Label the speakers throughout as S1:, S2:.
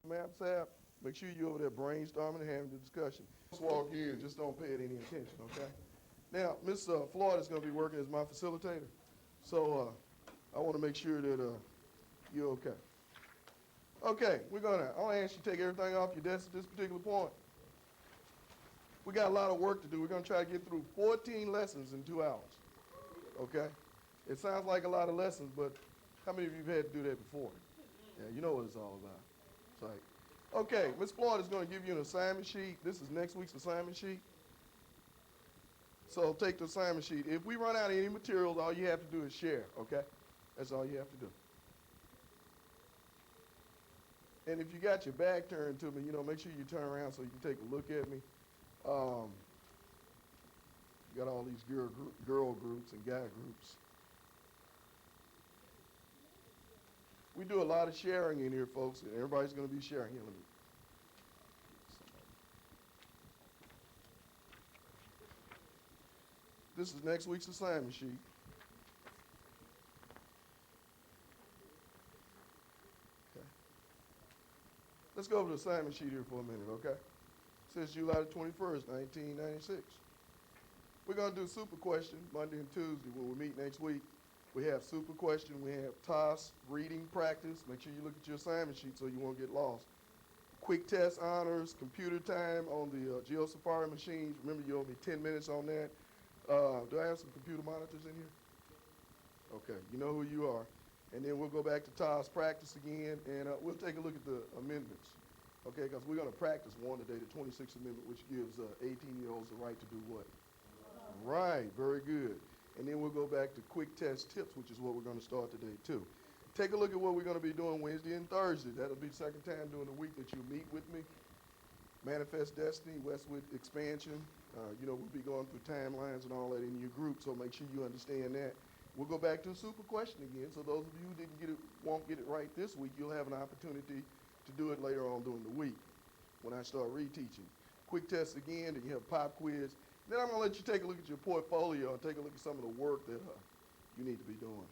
S1: Maps app, make sure you're over there brainstorming and having the discussion. Just walk in, just don't pay it any attention, okay? Now, Miss Florida is going to be working as my facilitator, so I want to make sure that you're okay. Okay, I want to ask you to take everything off your desk at this particular point. We got a lot of work to do. We're going to try to get through 14 lessons in 2 hours, okay? It sounds like a lot of lessons, but how many of you have had to do that before? Yeah, you know what it's all about. It's like, okay, Miss Floyd is going to give you an assignment sheet. This is next week's assignment sheet. So take the assignment sheet. If we run out of any materials, all you have to do is share, okay? That's all you have to do. And if you got your back turned to me, make sure you turn around so you can take a look at me. You got all these girl groups and guy groups. We do a lot of sharing in here, folks, and everybody's going to be sharing. Here, let me. This is next week's assignment sheet. Okay. Let's go over the assignment sheet here for a minute, okay? It says July the 21st, 1996. We're going to do super question Monday and Tuesday when we meet next week. We have super question, we have TOS, reading practice. Make sure you look at your assignment sheet so you won't get lost. Quick test honors, computer time on the Geo Safari machines. Remember, you owe me 10 minutes on that. Do I have some computer monitors in here? Okay, you know who you are. And then we'll go back to TOS practice again, and we'll take a look at the amendments. Okay, because we're going to practice one today, the 26th Amendment, which gives 18-year-olds the right to do what? Right, very good. And then we'll go back to quick test tips, which is what we're going to start today too. Take a look at what we're going to be doing Wednesday and Thursday. That'll be the second time during the week that you meet with me. Manifest Destiny, Westwood Expansion. We'll be going through timelines and all that in your group, so make sure you understand that. We'll go back to a super question again, so those of you who won't get it right this week, you'll have an opportunity to do it later on during the week when I start reteaching. Quick test again, then you have pop quiz. Then I'm going to let you take a look at your portfolio and take a look at some of the work that you need to be doing.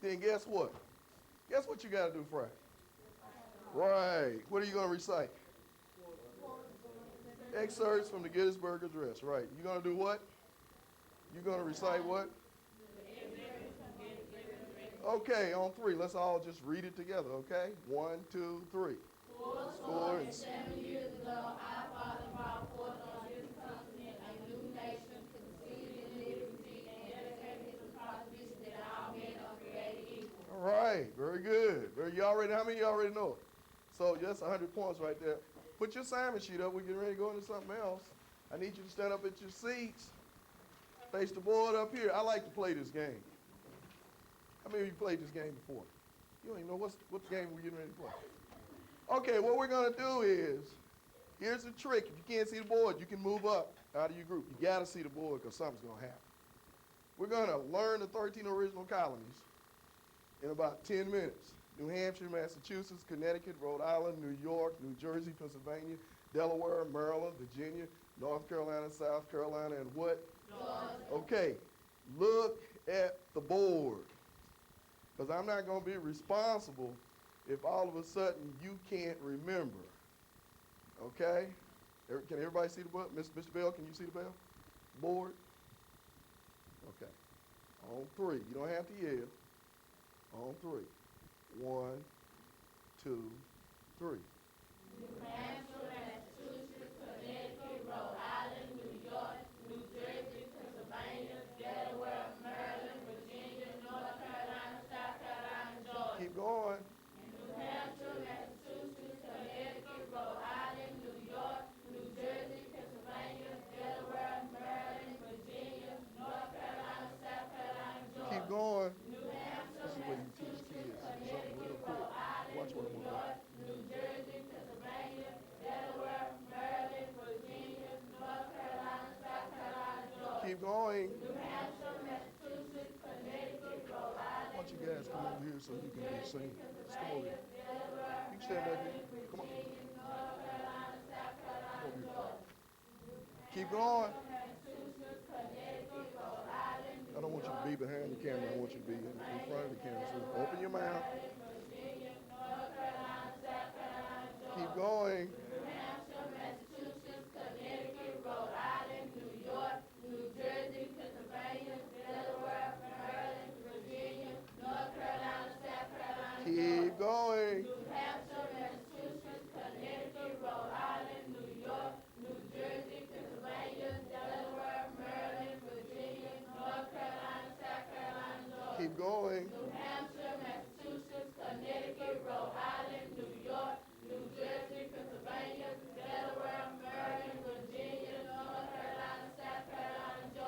S1: Then guess what? Guess what you got to do Friday? Right. What are you going to recite? Excerpts from the Gettysburg Address. Right. You're going to do what? You're going to recite what? Okay, on 3. Let's all just read it together, okay? 1, 2, 3.
S2: Fourscore and 7 years ago, our father brought forth on his continent a new nation, conceived in liberty and dedicated to the proposition that all men are created equal.
S1: All right, very good. How many of you already know it? So that's 100 points right there. Put your assignment sheet up. We're getting ready to go into something else. I need you to stand up at your seats. Face the board up here. I like to play this game. How many of you played this game before? You don't even know what game we're getting ready to play. Okay, what we're going to do is, here's the trick. If you can't see the board, you can move up out of your group. You got to see the board because something's going to happen. We're going to learn the 13 original colonies in about 10 minutes. New Hampshire, Massachusetts, Connecticut, Rhode Island, New York, New Jersey, Pennsylvania, Delaware, Maryland, Virginia, North Carolina, South Carolina, and what?
S2: Georgia.
S1: Okay, look at the board. Because I'm not going to be responsible if all of a sudden you can't remember. Okay? Can everybody see the board? Mr. Bell, can you see the bell? Board? Okay. On 3. You don't have to yell. On 3. 1, 2, 3.
S2: New Hampshire, Massachusetts, Connecticut, Rhode Island, New York, New Jersey, Pennsylvania, Delaware, Maryland, Virginia, North Carolina, South Carolina, Georgia.
S1: Keep going.
S2: New Hampshire, Massachusetts, Connecticut, Rhode Island, New York, New Jersey, Pennsylvania, Delaware, Maryland, Virginia, North Carolina, South Carolina, Georgia.
S1: Keep going.
S2: New Hampshire,
S1: This is what you teach kids. Something real
S2: Connecticut,
S1: quick.
S2: Rhode Island,
S1: Watch what I'm
S2: New
S1: going to
S2: York, New Jersey, Pennsylvania, Delaware, Maryland, Virginia, North Carolina, South Carolina, Georgia.
S1: Keep going.
S2: New Hampshire, Massachusetts, Connecticut, Rhode
S1: I want
S2: Island,
S1: you
S2: New
S1: guys come over
S2: York,
S1: here so you
S2: New
S1: can be
S2: Jersey,
S1: seen. Just come over
S2: Pennsylvania,
S1: here.
S2: Delaware,
S1: You can stand back
S2: Maryland,
S1: here. Come on.
S2: Virginia, North Carolina, South
S1: Come over
S2: Carolina,
S1: here.
S2: Georgia.
S1: Keep going.
S2: Massachusetts, Connecticut, Rhode Island,
S1: I don't want you to be behind the camera. I want you to be in front of the camera. So open your mouth.
S2: Virginia, North Carolina, South Carolina,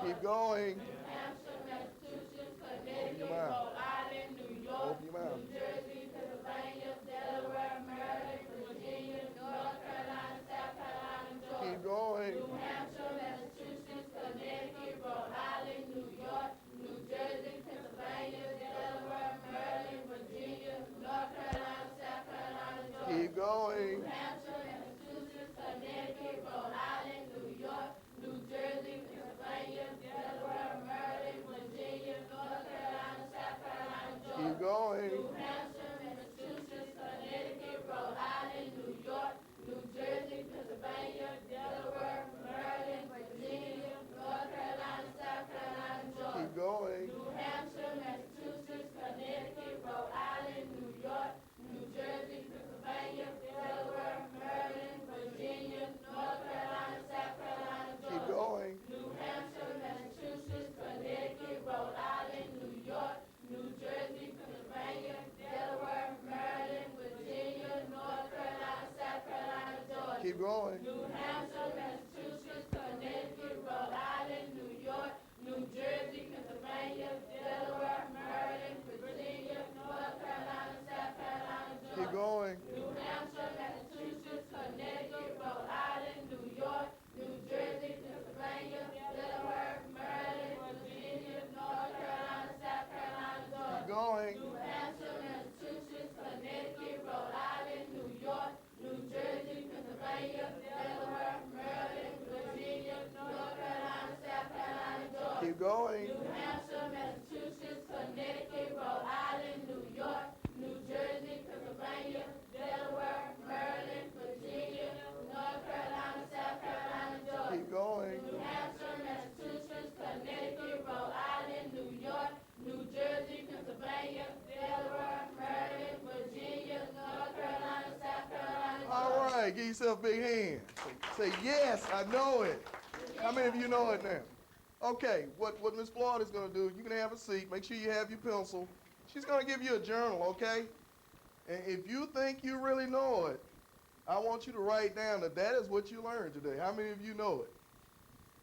S1: Keep going.
S2: New Hampshire, Massachusetts,
S1: Open
S2: Connecticut,
S1: your mouth.
S2: Rhode Island, New York,
S1: Open your mouth.
S2: New Jersey, Pennsylvania, Delaware, Maryland, Virginia, North Carolina, South Carolina, Georgia.
S1: Keep going.
S2: New Hampshire, Massachusetts, Connecticut, Rhode Island, New York, New Jersey, Pennsylvania, Delaware, Maryland, Virginia, North Carolina, South Carolina, Georgia.
S1: Keep going.
S2: New Hampshire, Massachusetts, Connecticut, Rhode Island, New York, New Jersey, Pennsylvania, Delaware, Maryland, Virginia, North Carolina, South Carolina, Georgia.
S1: Keep going.
S2: New Hampshire, Massachusetts, Connecticut, Rhode Island, New York, New Jersey, Pennsylvania, Delaware, Maryland, Virginia, North Carolina, South Carolina, Georgia.
S1: Keep going.
S2: New Hampshire, Massachusetts, Connecticut, Rhode Island, New York, New Jersey, Pennsylvania, Delaware, Maryland, Virginia, North Carolina, South Carolina, Georgia.
S1: Keep going.
S2: New Hampshire, Massachusetts, Connecticut, Rhode Island, New York, New Jersey, Pennsylvania, Delaware, Maryland, Virginia, North Carolina, South Carolina, Georgia.
S1: Keep going.
S2: New Hampshire, Massachusetts, Connecticut, Rhode Island, New York, New Jersey, Pennsylvania, Delaware, Maryland, Virginia, North Carolina, South Carolina, Georgia.
S1: Keep going.
S2: New Hampshire, Massachusetts, Connecticut, Rhode Island, New York, New Jersey, Pennsylvania, Delaware, Maryland, Virginia, North Carolina, South Carolina, Georgia.
S1: Keep going.
S2: New Hampshire, Massachusetts, Connecticut, Rhode Island, New York, New Jersey, Pennsylvania, Delaware, Maryland, Virginia, North Carolina, South Carolina, Georgia.
S1: Keep going.
S2: New Hampshire, Massachusetts, Connecticut, Rhode Island, New York, New Jersey, Pennsylvania, Delaware, Maryland, Virginia, North Carolina, South Carolina, Georgia.
S1: Keep going.
S2: New Hampshire, Massachusetts, Connecticut, Rhode Island, New York, New Jersey, Pennsylvania, Delaware, Maryland, Virginia, North Carolina, South Carolina, Georgia.
S1: All right. Give yourself a big hand. Say, yes, I know it. How many of you know it now? Okay, what Miss Florida's going to do, you can have a seat. Make sure you have your pencil. She's going to give you a journal, okay? And if you think you really know it, I want you to write down that is what you learned today. How many of you know it?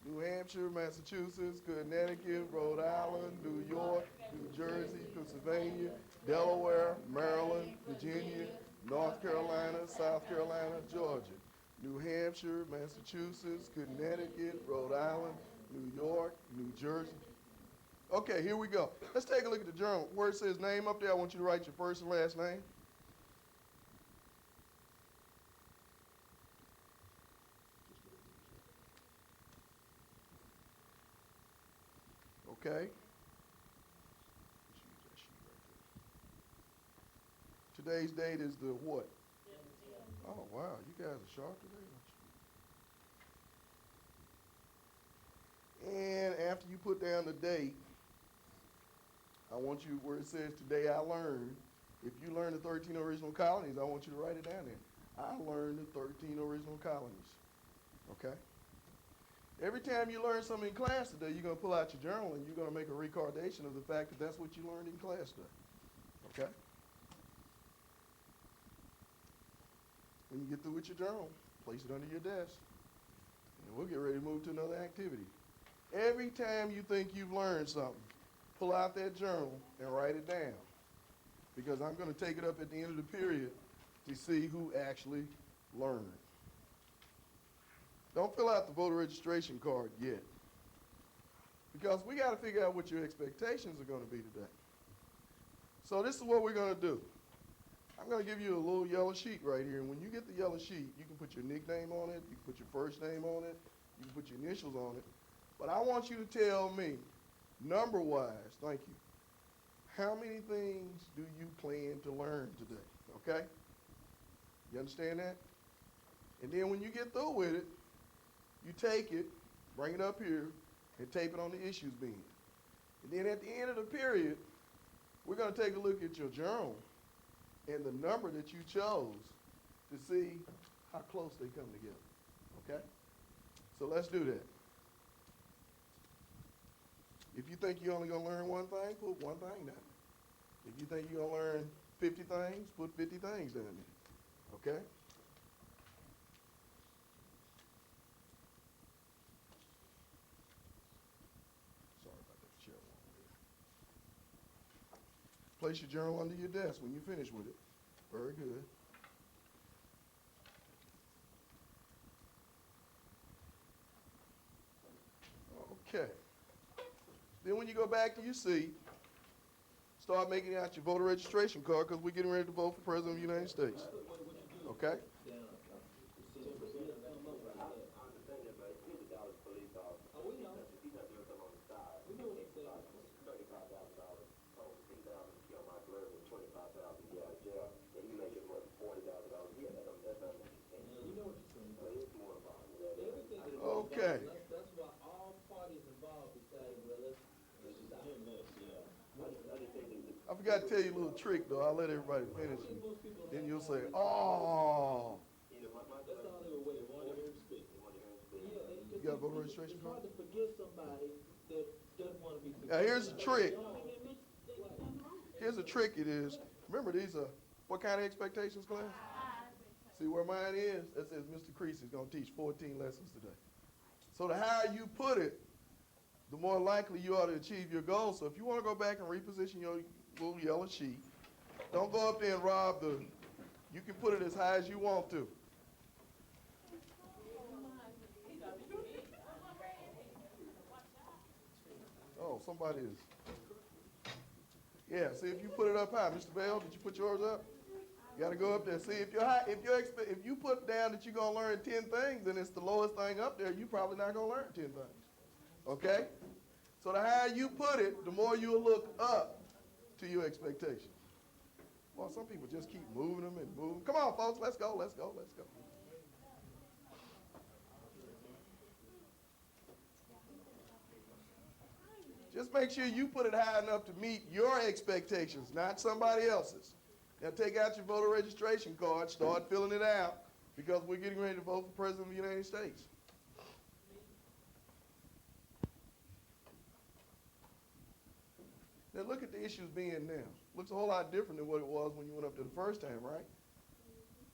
S1: New Hampshire, Massachusetts, Connecticut, Rhode Island, New York, New Jersey, Pennsylvania, Delaware, Maryland, Virginia, North Carolina, South Carolina, Georgia. New Hampshire, Massachusetts, Connecticut, Rhode Island, New York, New Jersey. Okay, here we go. Let's take a look at the journal. Where it says name up there, I want you to write your first and last name. Okay. Today's date is the what? Oh, wow, you guys are sharp today, aren't you? And after you put down the date, I want you, where it says today I learned, if you learned the 13 original colonies, I want you to write it down there. I learned the 13 original colonies, okay? Every time you learn something in class today, you're going to pull out your journal and you're going to make a recordation of the fact that that's what you learned in class today, okay? When you get through with your journal, place it under your desk, and we'll get ready to move to another activity. Every time you think you've learned something, pull out that journal and write it down, because I'm going to take it up at the end of the period to see who actually learned. Don't fill out the voter registration card yet, because we got to figure out what your expectations are going to be today. So this is what we're going to do. I'm going to give you a little yellow sheet right here, and when you get the yellow sheet, you can put your nickname on it, you can put your first name on it, you can put your initials on it, but I want you to tell me, number-wise, thank you, how many things do you plan to learn today, okay? You understand that? And then when you get through with it, you take it, bring it up here, and tape it on the issues bin. And then at the end of the period, we're going to take a look at your journal and the number that you chose to see how close they come together, okay? So let's do that. If you think you're only going to learn one thing, put one thing down. If you think you're going to learn 50 things, put 50 things down there, okay? Place your journal under your desk when you finish with it. Very good. Okay. Then when you go back to your seat, start making out your voter registration card because we're getting ready to vote for President of the United States. Okay? Okay.
S3: That's why all parties involved decide, well, let's stop.
S1: I forgot to tell you a little trick, though. I'll let everybody finish. Then you'll say, oh.
S3: That's all they were waiting, wanted to hear him speak.
S1: You got a voter registration
S3: It's
S1: card?
S3: hard to forgive somebody that doesn't want to be forgiven.
S1: Now, here's the trick. Here's the trick it is. Remember, these are, what kind of expectations, class? See where mine is? That says Mr. Cressey is going to teach 14 lessons today. So the higher you put it, the more likely you are to achieve your goal. So if you want to go back and reposition your little yellow sheet, don't go up there and rob the, you can put it as high as you want to. Oh, somebody is. Yeah, see if you put it up high. Mr. Bell, did you put yours up? You got to go up there. See, if you're high, if you put down that you're going to learn 10 things and it's the lowest thing up there, you're probably not going to learn 10 things. Okay? So the higher you put it, the more you'll look up to your expectations. Well, some people just keep moving them and moving. Come on, folks, let's go, let's go, let's go. Just make sure you put it high enough to meet your expectations, not somebody else's. Now take out your voter registration card, start filling it out, because we're getting ready to vote for President of the United States. Now look at the issues being now. Looks a whole lot different than what it was when you went up there the first time, right?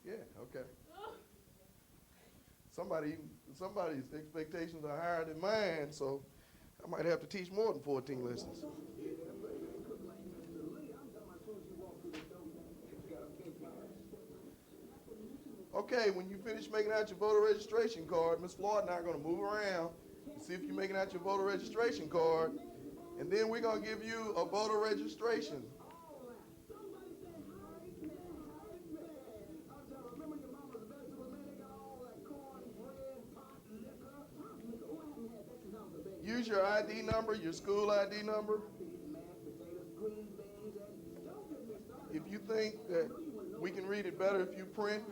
S1: Yeah, okay. Somebody's expectations are higher than mine, so I might have to teach more than 14 lessons. Okay, when you finish making out your voter registration card, Ms. Floyd and I are going to move around and see if you're making out your voter registration card, and then we're going to give you a voter registration. Use your ID number, your school ID number. If you think that we can read it better if you print.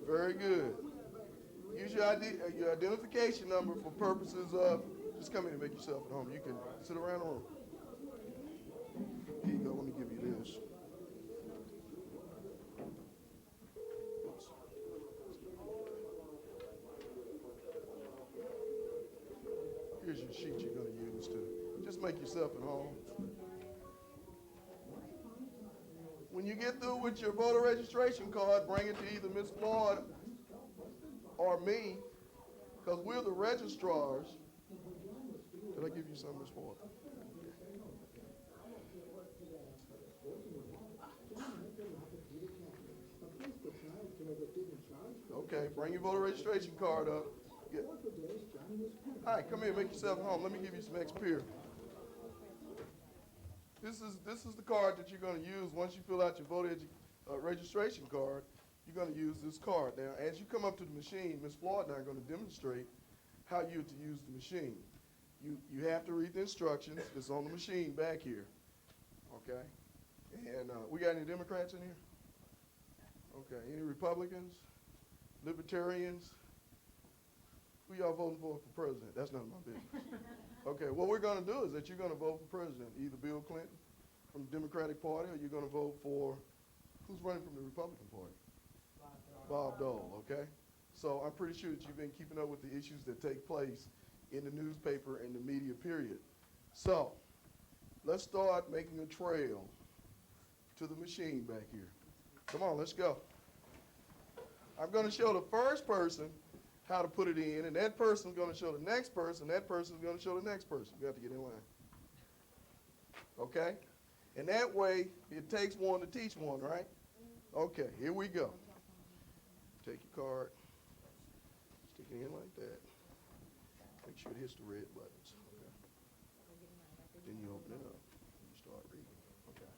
S1: Very good. Use your ID, your identification number for purposes of, just come in and make yourself at home. You can sit around the room. Here you go, let me give you this. Oops. Here's your sheet you're going to use to just make yourself at home. When you get through with your voter registration card, bring it to either Ms. Floyd or me, because we're the registrars. Did I give you some, Ms. Floyd? Okay, bring your voter registration card up. Yeah. All right, come here, make yourself at home. Let me give you some experience. This is the card that you're going to use once you fill out your voter registration card. You're going to use this card. Now, as you come up to the machine, Ms. Floyd and I are going to demonstrate how you're to use the machine. You have to read the instructions. It's on the machine back here. Okay? And we got any Democrats in here? Okay. Any Republicans? Libertarians? Who y'all voting for president? That's none of my business. Okay, what we're going to do is that you're going to vote for president, either Bill Clinton from the Democratic Party, or you're going to vote for, who's running from the Republican Party? Bob Dole, okay? So I'm pretty sure that you've been keeping up with the issues that take place in the newspaper and the media, period. So let's start making a trail to the machine back here. Come on, let's go. I'm going to show the first person how to put it in, and that person's going to show the next person, that person's going to show the next person. You have to get in line. Okay? And that way, it takes one to teach one, right? Okay, here we go. Take your card, stick it in like that. Make sure it hits the red buttons. Okay. Then you open it up and you start reading. Okay.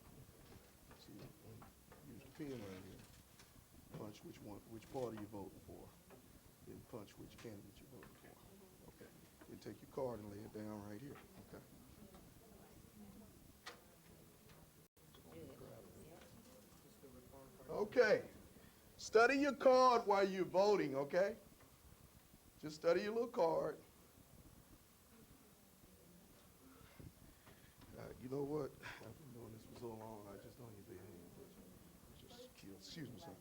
S1: See, use the pen right here. Punch which party you're voting for. Then punch which candidate you're voting for. Okay. Then take your card and lay it down right here. Okay. Okay. Study your card while you're voting, okay? Just study your little card. You know what? I've been doing this for so long, I just don't even behave. Just kill. Excuse me, sir.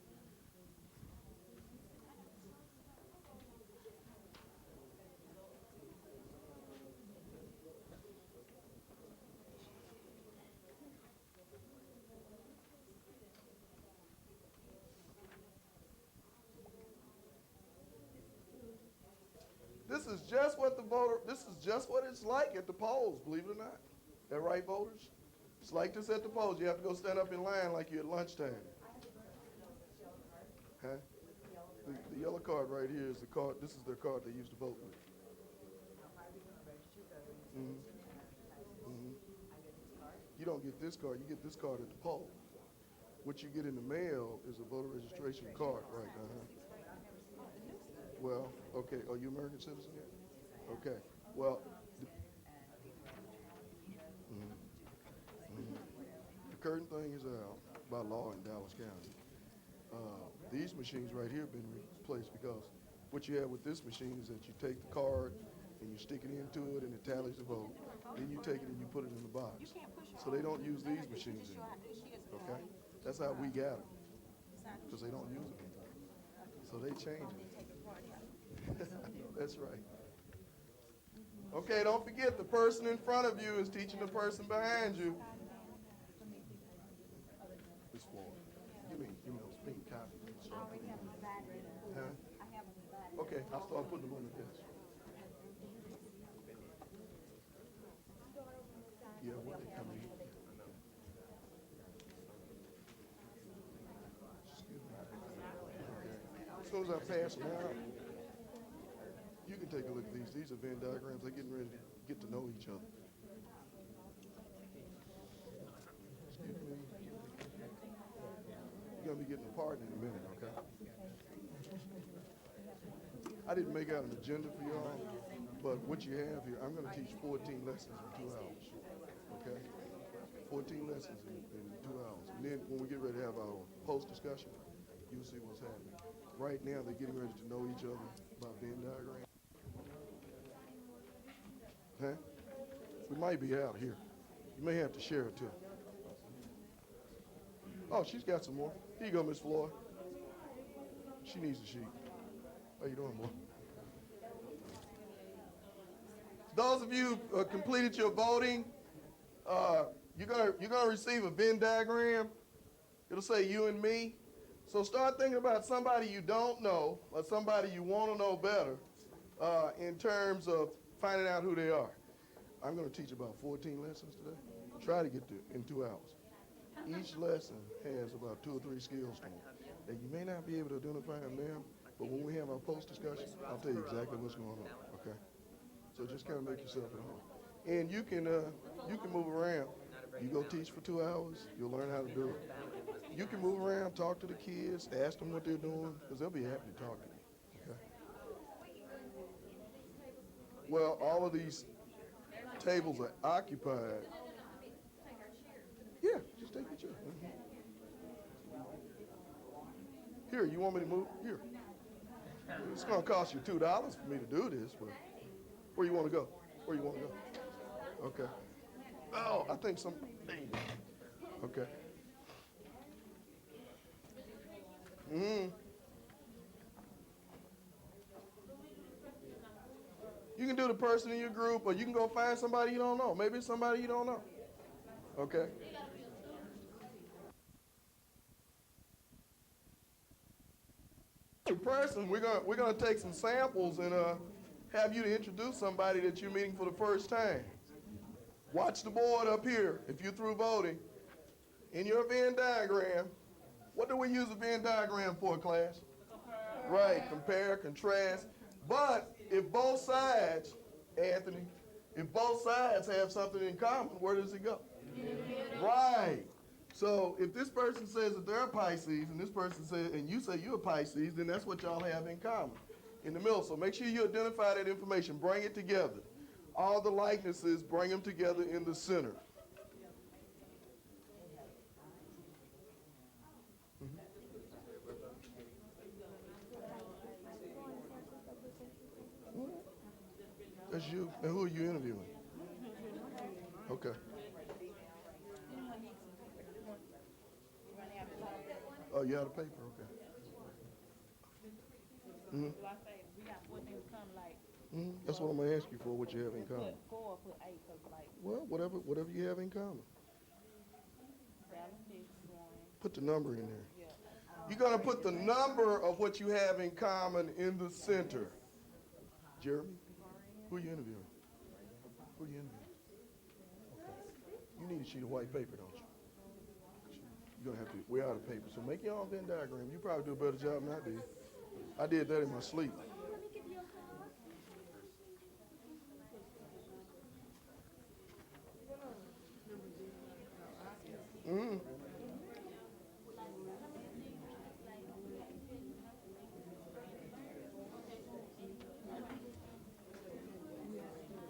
S1: This is just what it's like at the polls, believe it or not. That right, voters? It's like this at the polls. You have to go stand up in line like you're at lunchtime. Huh? The yellow card right here is the card. This is their card they used to vote with. You don't get this card. You get this card at the poll. What you get in the mail is a voter registration card, right? Well, okay. Are you American citizen yet? Okay. Well, the current thing is out by law in Dallas County. These machines right here have been replaced because what you have with this machine is that you take the card and you stick it into it and it tallies the vote. Then you take it and you put it in the box. So they don't use these machines anymore. Okay? That's how we got them. Because they don't use them anymore. So they changed it. That's right. Okay, don't forget the person in front of you is teaching the person behind you. This floor. Give me those pink copies. Huh? Okay, I'll start putting them on the desk. Yeah, when they come in. As soon as I pass them out, you can take a look at these. These are Venn diagrams. They're getting ready to get to know each other. Excuse me. You're going to be getting a pardon in a minute, okay? I didn't make out an agenda for y'all, but what you have here, I'm going to teach 14 lessons in 2 hours, okay? 14 lessons in 2 hours. And then when we get ready to have our post-discussion, you'll see what's happening. Right now, they're getting ready to know each other by Venn diagram. Huh? We might be out here. You may have to share it too. Oh, she's got some more. Here you go, Miss Floyd. She needs a sheet. How you doing, boy? Those of you who completed your voting, you're gonna receive a Venn diagram. It'll say you and me. So start thinking about somebody you don't know or somebody you want to know better in terms of finding out who they are. I'm going to teach about 14 lessons today. Try to get to in 2 hours. Each lesson has about 2 or 3 skills to it that you may not be able to identify them now, but when we have our post discussion, I'll tell you exactly what's going on. Okay? So just kind of make yourself at home, and you can move around. You go teach for 2 hours, you'll learn how to do it. You can move around, talk to the kids, ask them what they're doing, because they'll be happy to talk to you. Okay? Well, all of these tables are occupied. Yeah, just take your chair. Here, you want me to move? Here. It's going to cost you $2 for me to do this, but where you want to go? Where you want to go? Okay. Oh, I think some. Okay. You can do the person in your group, or you can go find somebody you don't know. Maybe it's somebody you don't know. Okay? person, we're gonna take some samples and have you to introduce somebody that you're meeting for the first time. Watch the board up here. If you're through voting, in your Venn diagram, what do we use a Venn diagram for, class? Right, compare, contrast. But if both sides, Anthony, if both sides have something in common, where does it go? Right. So if this person says that they're a Pisces, and this person says, and you say you're a Pisces, then that's what y'all have in common in the middle. So make sure you identify that information, bring it together. All the likenesses, bring them together in the center. That's you. And who are you interviewing? Okay. Oh, you have the paper? Okay. Mm-hmm.
S2: Do I say we got 4 things come like?
S1: Mm-hmm. That's what I'm going to ask you for, what you have in common.
S2: Put 4 or put 8, cause like.
S1: Well, whatever you have in common.
S2: Balance one.
S1: Put the number in there.
S2: Yeah.
S1: You're going to put the number of what you have in common in the center. Jeremy, who are you interviewing? Who are you interviewing? Okay. You need a sheet of white paper, don't you? You're going to have to, we're out of paper. So make your own Venn diagram. You probably do a better job than I did. I did that in my sleep. Mm-hmm.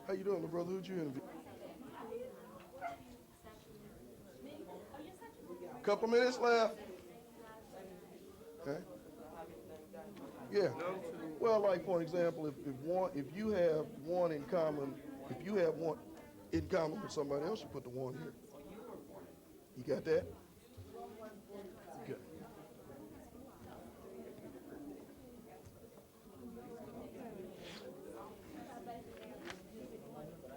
S1: How you doing, little brother? Who'd you interview? Couple minutes left. Okay. Yeah. Well, like for example, if you have one in common, if you have one in common with somebody else, you put the one here. You got that? Okay.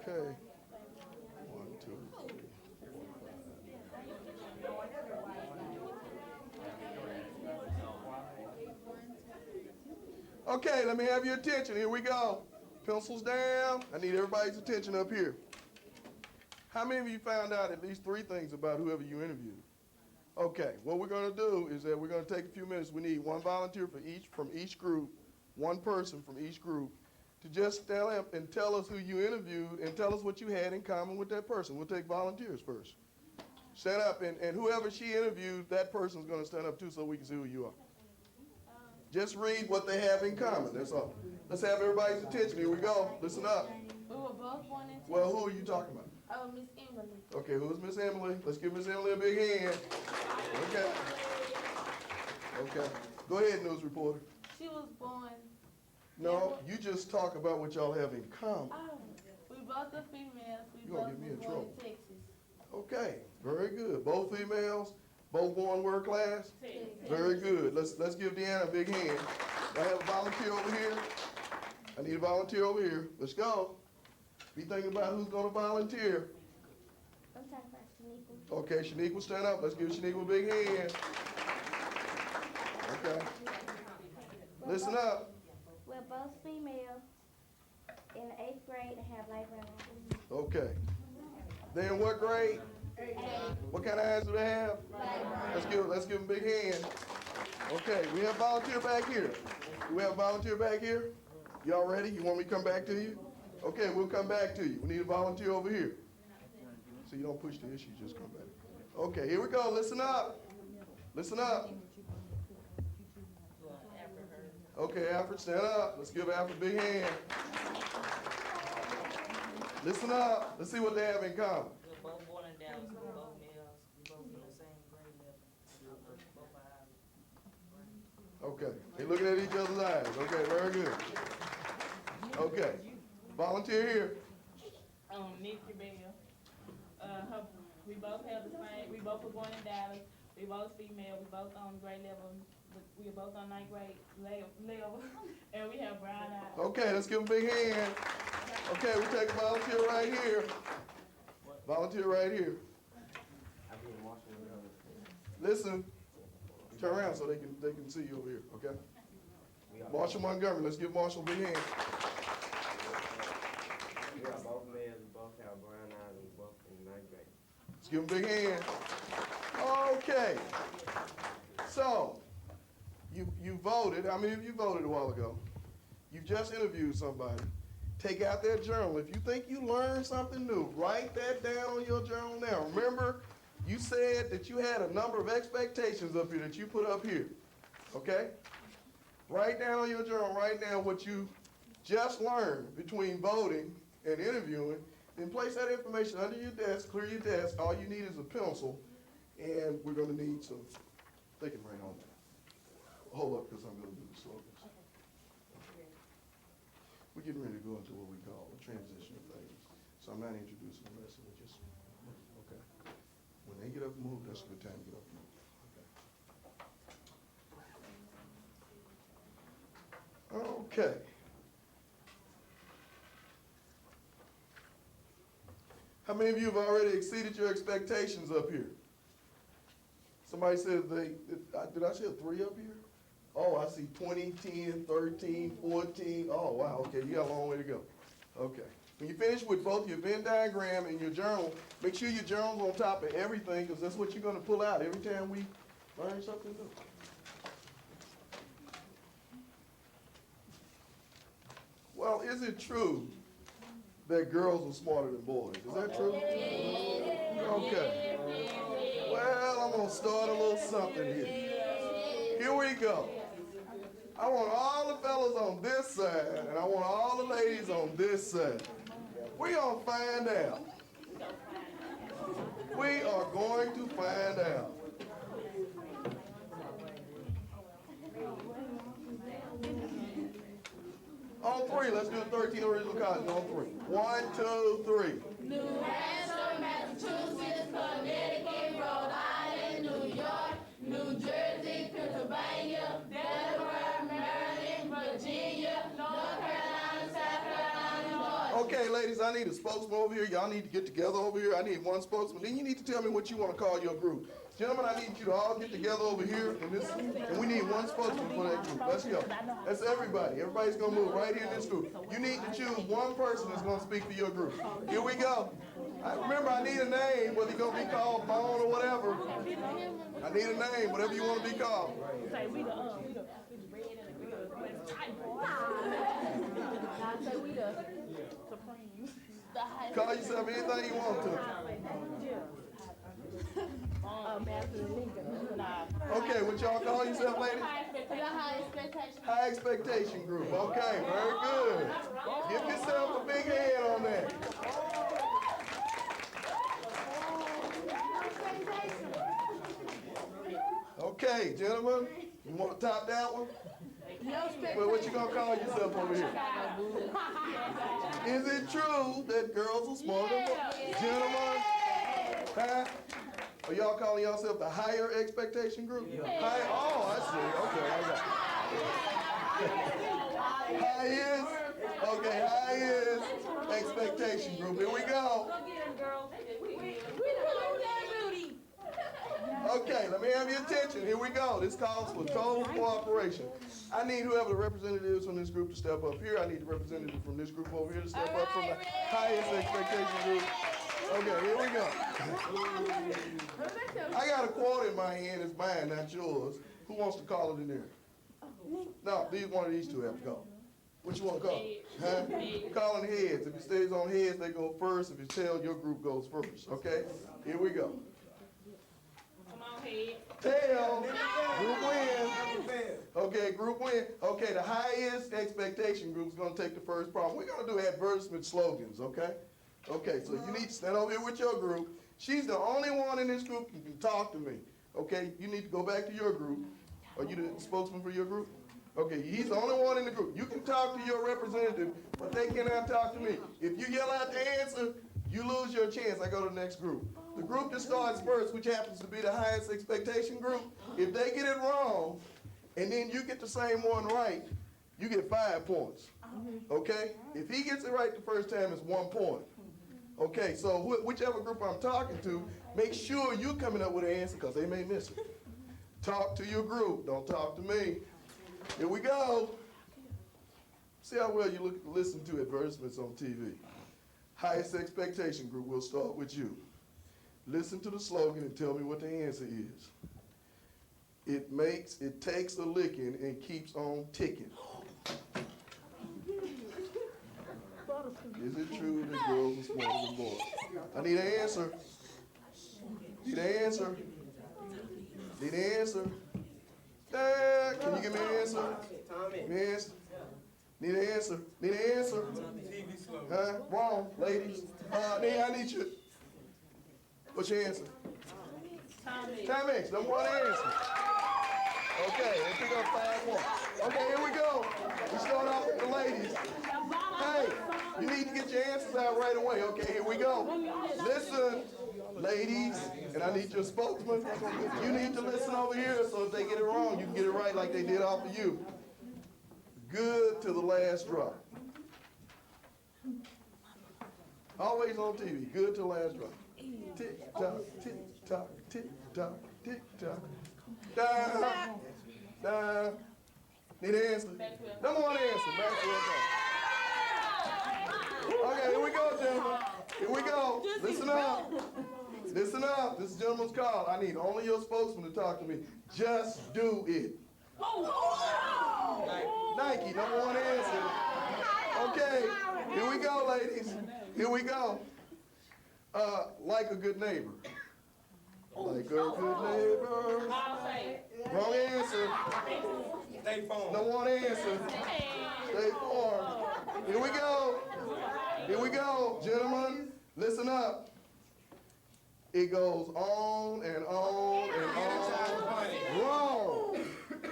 S1: Okay. 1, 2, 3. Okay, let me have your attention. Here we go. Pencils down. I need everybody's attention up here. How many of you found out at least 3 things about whoever you interviewed? Okay, what we're going to do is that we're going to take a few minutes. We need one volunteer from each group, one person from each group, to just stand up and tell us who you interviewed and tell us what you had in common with that person. We'll take volunteers first. Stand up, and whoever she interviewed, that person's going to stand up too so we can see who you are. Just read what they have in common, that's all. Let's have everybody's attention. Here we go. Listen up.
S2: We were both born in.
S1: Well, who are you talking about?
S2: Oh, Miss Emily.
S1: Okay, who's Miss Emily? Let's give Miss Emily a big hand. Okay. Okay. Go ahead, news reporter.
S2: She was born.
S1: No, you just talk about what y'all have in common.
S2: Oh, we both are females. We
S1: You gonna
S2: both
S1: get me in
S2: were born
S1: trouble.
S2: in Texas.
S1: Okay, very good. Both females, both born where class?
S2: Texas.
S1: Very good. Let's give Deanna a big hand. I have a volunteer over here. I need a volunteer over here. Let's go. Be thinking about who's gonna volunteer.
S4: I'm talking about Shaniqua.
S1: Okay, Shaniqua, stand up. Let's give Shaniqua a big hand. Okay. Listen up.
S4: We're both female in the 8th grade and have light brown eyes.
S1: Okay. They in what grade? What kind of eyes do they have? Let's give them a big hand. Okay, we have a volunteer back here. Do we have a volunteer back here? Y'all ready? You want me to come back to you? Okay, we'll come back to you. We need a volunteer over here. So you don't push the issue, just come back. Okay, here we go. Listen up. Listen up. Okay, Alfred, stand up. Let's give Alfred a big hand. Listen up. Let's see what they have in common.
S5: We're both born in Dallas. We're both males. We're both in the same grade level. Both our eyes.
S1: Okay, they looking at each other's eyes. Okay, very good. Okay, volunteer here.
S2: Nikki Bell. We both have the same. We both were born in Dallas. We both female. We both on grade level. We are both on 9th grade level, and we have brown eyes.
S1: Okay, let's give them a big hand. Okay, we take a volunteer right here. Volunteer right here. Listen, turn around so they can see you over here, okay? Marshall Montgomery, let's give Marshall a big hand.
S6: We are both males, we both have brown eyes, and we both in ninth grade.
S1: Let's give them a big hand. Okay. So, you voted. How many of you voted a while ago? You just interviewed somebody. Take out that journal. If you think you learned something new, write that down on your journal now. Remember, you said that you had a number of expectations up here that you put up here. Okay? Write down on your journal right now what you just learned between voting and interviewing. Then place that information under your desk, clear your desk. All you need is a pencil, and we're going to need some thinking right on that. Hold up, because I'm going to do the slogans. We're getting ready to go into what we call a transition phase. So I'm not introducing the rest of it, just, okay. When they get up and move, that's a good time to get up and move, okay. Okay. How many of you have already exceeded your expectations up here? Somebody said did I see a 3 up here? Oh, I see 20, 10, 13, 14. Oh, wow, okay, you got a long way to go. Okay. When you finish with both your Venn diagram and your journal, make sure your journal's on top of everything, because that's what you're going to pull out every time we learn something new. Well, is it true that girls are smarter than boys? Is that true? Okay. Well, I'm going to start a little something here. Here we go. I want all the fellas on this side, and I want all the ladies on this side. We're going to find out. We are going to find out. On 3, let's do 13 original colleges on 3. 1, 2, 3.
S2: New Hampshire, Massachusetts, Connecticut, Rhode Island, New York, New Jersey, Pennsylvania, Delaware, Maryland, Virginia, North Carolina, South Carolina, Georgia.
S1: Okay, ladies, I need a spokesman over here. Y'all need to get together over here. I need one spokesman. Then you need to tell me what you want to call your group. Gentlemen, I need you to all get together over here, and we need one spokesman for that group. Let's go. That's everybody. Everybody's going to move right here in this group. You need to choose one person that's going to speak for your group. Here we go. Remember, I need a name, whether you're going to be called Bone or whatever. I need a name, whatever you want to be called.
S5: Say we the red and the green. Say we the supreme.
S1: Call yourself anything you want to. Okay, what y'all call yourself, ladies?
S2: High expectation.
S1: High expectation group. Okay, very good. Give yourself a big hand on that. Okay, gentlemen, you want to top that one? Well, what you gonna call yourself over here? Is it true that girls are smarter than boys? Gentlemen, huh? Are y'all calling yourself the higher expectation group? High, oh, I see. Okay, highest. Okay, highest expectation group. Here we go. Okay, let me have your attention. Here we go. This calls for total cooperation. I need whoever the representatives from this group to step up here. I need the representative from this group over here to step up from the highest expectation group. Okay, here we go. I got a quote in my hand. It's mine, not yours. Who wants to call it in there? No, one of these two have to call. What you want to call it? Huh? Calling heads. If it stays on heads, they go first. If it's tails, your group goes first. Okay? Here we go. Tails. Group win. Okay, group win. Okay, the highest expectation group is going to take the first problem. We're going to do advertisement slogans, okay? Okay, so you need to stand over here with your group. She's the only one in this group who can talk to me. Okay, you need to go back to your group. Are you the spokesman for your group? Okay, he's the only one in the group. You can talk to your representative, but they cannot talk to me. If you yell out the answer, you lose your chance. I go to the next group. The group that starts first, which happens to be the highest expectation group, if they get it wrong, and then you get the same one right, you get 5 points. Okay? If he gets it right the first time, it's 1 point. Okay, so whichever group I'm talking to, make sure you're coming up with an answer because they may miss it. Talk to your group. Don't talk to me. Here we go. See how well you listen to advertisements on TV. Highest expectation group, we'll start with you. Listen to the slogan and tell me what the answer is. It takes a licking and keeps on ticking. Is it true that girls are smarter than boys? I need an answer. Need an answer. Need an answer. Can you give me an answer? Give me an answer. Need an answer. Need an answer. Wrong, ladies. I need you. What's your answer? Time X. Number one answer. Okay, let's pick up 5-1. Okay, here we go. We start off with the ladies. Hey, you need to get your answers out right away. Okay, here we go. Listen, ladies, and I need your spokesman. You need to listen over here so if they get it wrong, you can get it right like they did off of you. Good to the last drop. Always on TV. Good to the last drop. Tick tock, tick tock, tick tock, tick tock. Down, down. Need an answer? Number one answer. Maxwell Call. Okay, here we go, gentlemen. Here we go. Listen up. Listen up. This is gentleman's call. I need only your spokesman to talk to me. Just do it. Nike, number one answer. Okay, here we go, ladies. Here we go. Like a good neighbor. Like a good neighbor. Wrong answer.
S6: State Farm.
S1: Number one answer. State Farm. Here we go. Here we go, gentlemen. Listen up. It goes on and on and on. Wrong.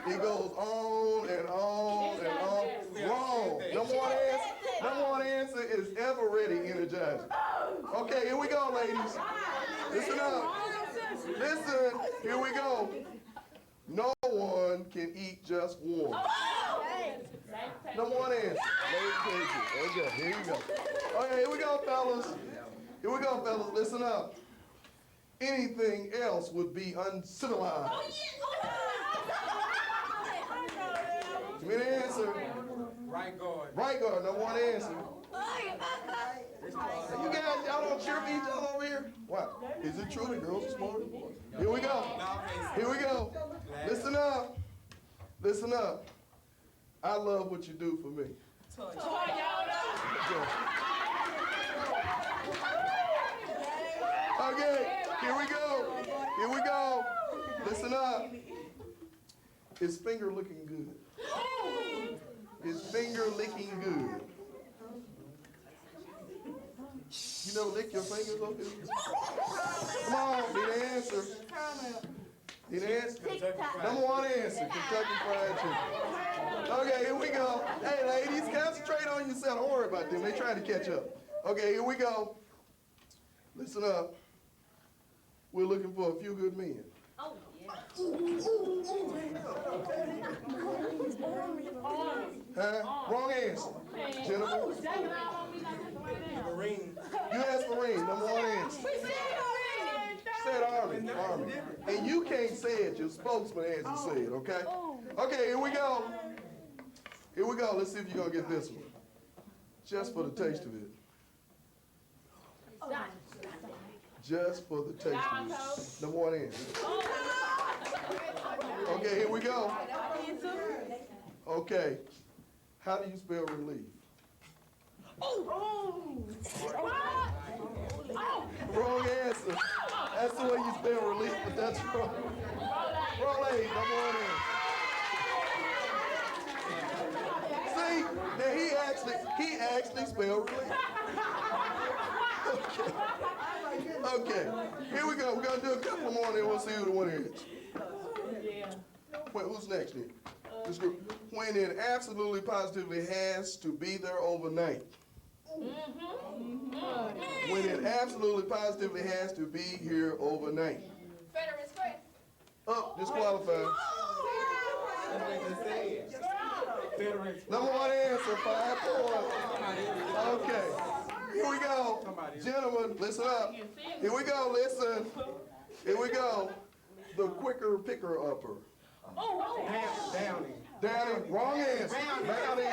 S1: It goes on and on and on. Wrong. Number one answer is ever ready energizer. Okay, here we go, ladies. Listen up. Listen, here we go. No one can eat just one. Number one answer. Okay, here you go. Okay, here we go, fellas. Here we go, fellas. Listen up. Anything else would be uncivilized. Give me the answer.
S6: Right guard.
S1: Right guard, number one answer. You guys, y'all don't cheer for each other over here? What? Is it true that girls are smarter than boys? Here we go. Here we go. Listen up. Listen up. I love what you do for me. Okay, here we go. Here we go. Listen up. Is finger looking good? Is finger licking good? You never lick your fingers up here? Come on, need an answer. Need an answer? Number one answer, Kentucky Fried Chicken. Okay, here we go. Hey, ladies, concentrate on yourself. Don't worry about them. They're trying to catch up. Okay, here we go. Listen up. We're looking for a few good men.
S2: Oh, yeah.
S1: Huh? Wrong answer. Gentlemen.
S6: Marine.
S1: You asked Marine, number one answer. Said Army, Army. And you can't say it, your spokesman has to say it, okay? Okay, here we go. Here we go. Let's see if you're going to get this one. Just for the taste of it. Just for the taste of it. Number one answer. Okay, here we go. Okay. How do you spell relief? Wrong answer. That's the way you spell relief, but that's wrong. Roll A, number one answer. See, now he actually spelled relief. Okay, here we go. We're gonna do a couple more and then we'll see who the winner is. Wait, who's next then? This group. When it absolutely positively has to be there overnight. When it absolutely positively has to be here overnight. Oh, disqualified. Number one answer, 5 points. Okay. Here we go. Gentlemen, listen up. Here we go, listen. Here we go. The quicker picker upper.
S6: Downing.
S1: Downing, wrong answer. Downing.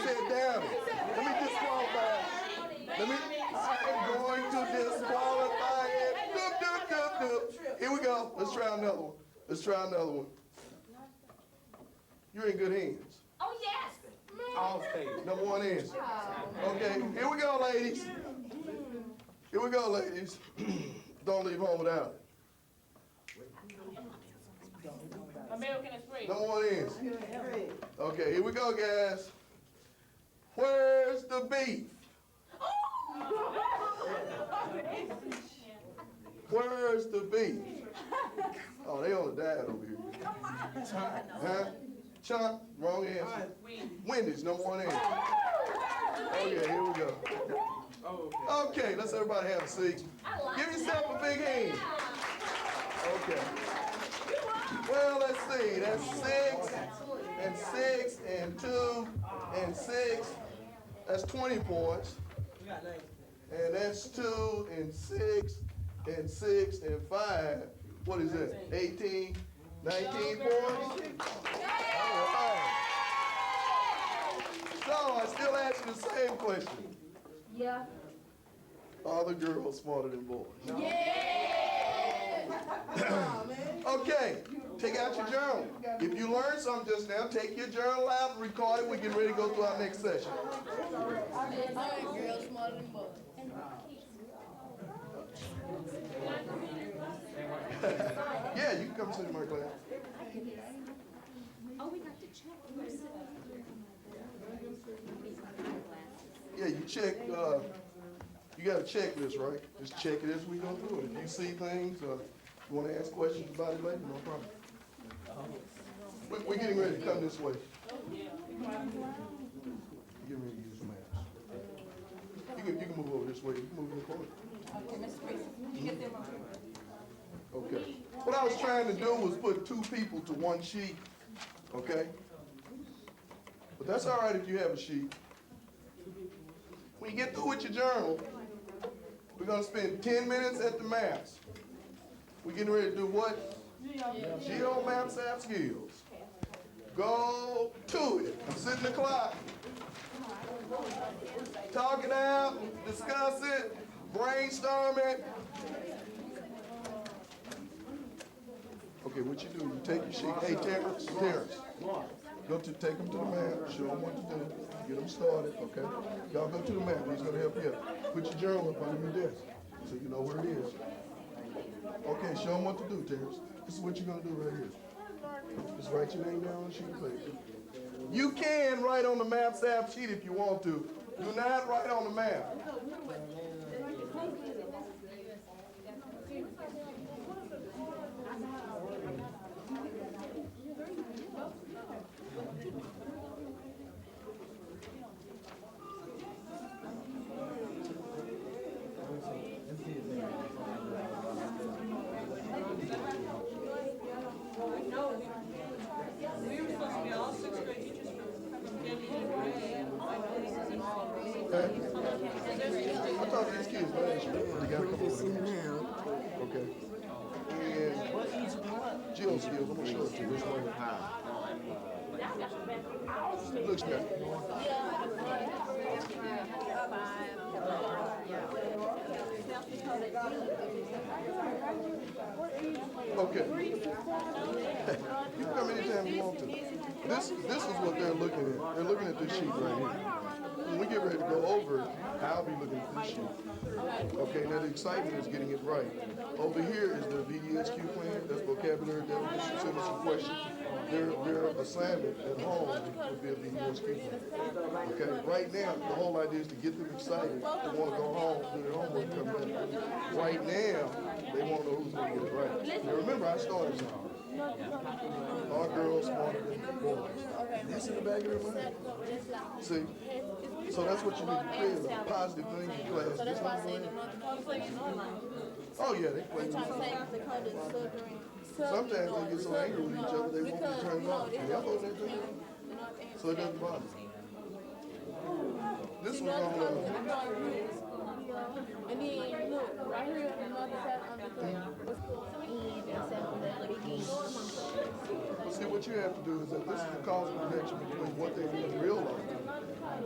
S1: said down it. Let me disqualify it. I'm going to disqualify it. Doop, doop, doop, doop. Here we go. Let's try another one. You're in good hands.
S2: Oh, yes.
S6: All states.
S1: Number one answer. Okay, here we go, ladies. Don't leave home without it.
S2: American Express.
S1: Number one answer. Okay, here we go, guys. Where's the beef? Where's the beef? Oh, they on the diet over here. Huh? Chunk, wrong answer. Wendy's, number one answer. Oh yeah, here we go. Okay, let's everybody have a seat. Give yourself a big hand. Okay. Well, let's see. That's 6 and 6 and 2 and 6. That's 20 points. And that's 2 and 6 and 6 and 5. What is that? 18, 19 points? All right. So I still ask you the same question.
S4: Yeah.
S1: Are the girls smarter than boys? Okay, take out your journal. If you learned something just now, take your journal out and record it. We're getting ready to go through our next session.
S2: Girls smarter than boys.
S1: Yeah, you can come sit in my class.
S4: Oh, we got to check.
S1: Yeah, you check, you got a checklist, right? Just check it as we go through it. If you see things, you want to ask questions about it later, no problem. We're getting ready to come this way. Getting ready to use maps. You can move over this way. You can move in the corner. Okay. What I was trying to do was put 2 people to 1 sheet, okay? But that's all right if you have a sheet. When you get through with your journal, we're going to spend 10 minutes at the maps. We're getting ready to do what? Geo Maps App Skills. Go to it. I'm setting the clock. Talk it out, discuss it, brainstorm it. Okay, what you do, you take your sheet. Hey, Terrence, take them to the map, show them what to do, get them started, okay? Y'all go to the map, he's gonna help you out. Put your journal up under your desk, so you know where it is. Okay, show them what to do, Terrence. This is what you're gonna do right here. Just write your name down on a sheet of paper. You can write on the Maps app sheet if you want to. Do not write on the map. Okay. I talked to these kids last year. They got a couple of them. Okay. And geo skills, I'm gonna show it to you. This one. Looks good. Okay. You can come anytime you want to. This is what they're looking at. They're looking at this sheet right here. When we get ready to go over it, I'll be looking at this sheet. Okay, now the excitement is getting it right. Over here is the VDSQ plan. That's vocabulary definition, sentence, and question. Their assignment at home would be a VDSQ plan. Okay, right now, the whole idea is to get them excited. They want to go home, do their homework, come back. Right now, they want to know who's going to get it right. Now remember, I started something. Our girls smarter than the boys. That's in the back of their mind. See? So that's what you need to create, a positive thing in class.
S2: So that's why I say the playing online.
S1: Oh yeah, they play. Sometimes they get so angry with each other, they won't be turned off. Y'all know that thing? So it doesn't bother. This one's on
S2: And then look, right here on the north side on the
S4: End and seven letter begin.
S1: See, what you have to do is that this is the causal connection between what they do in real life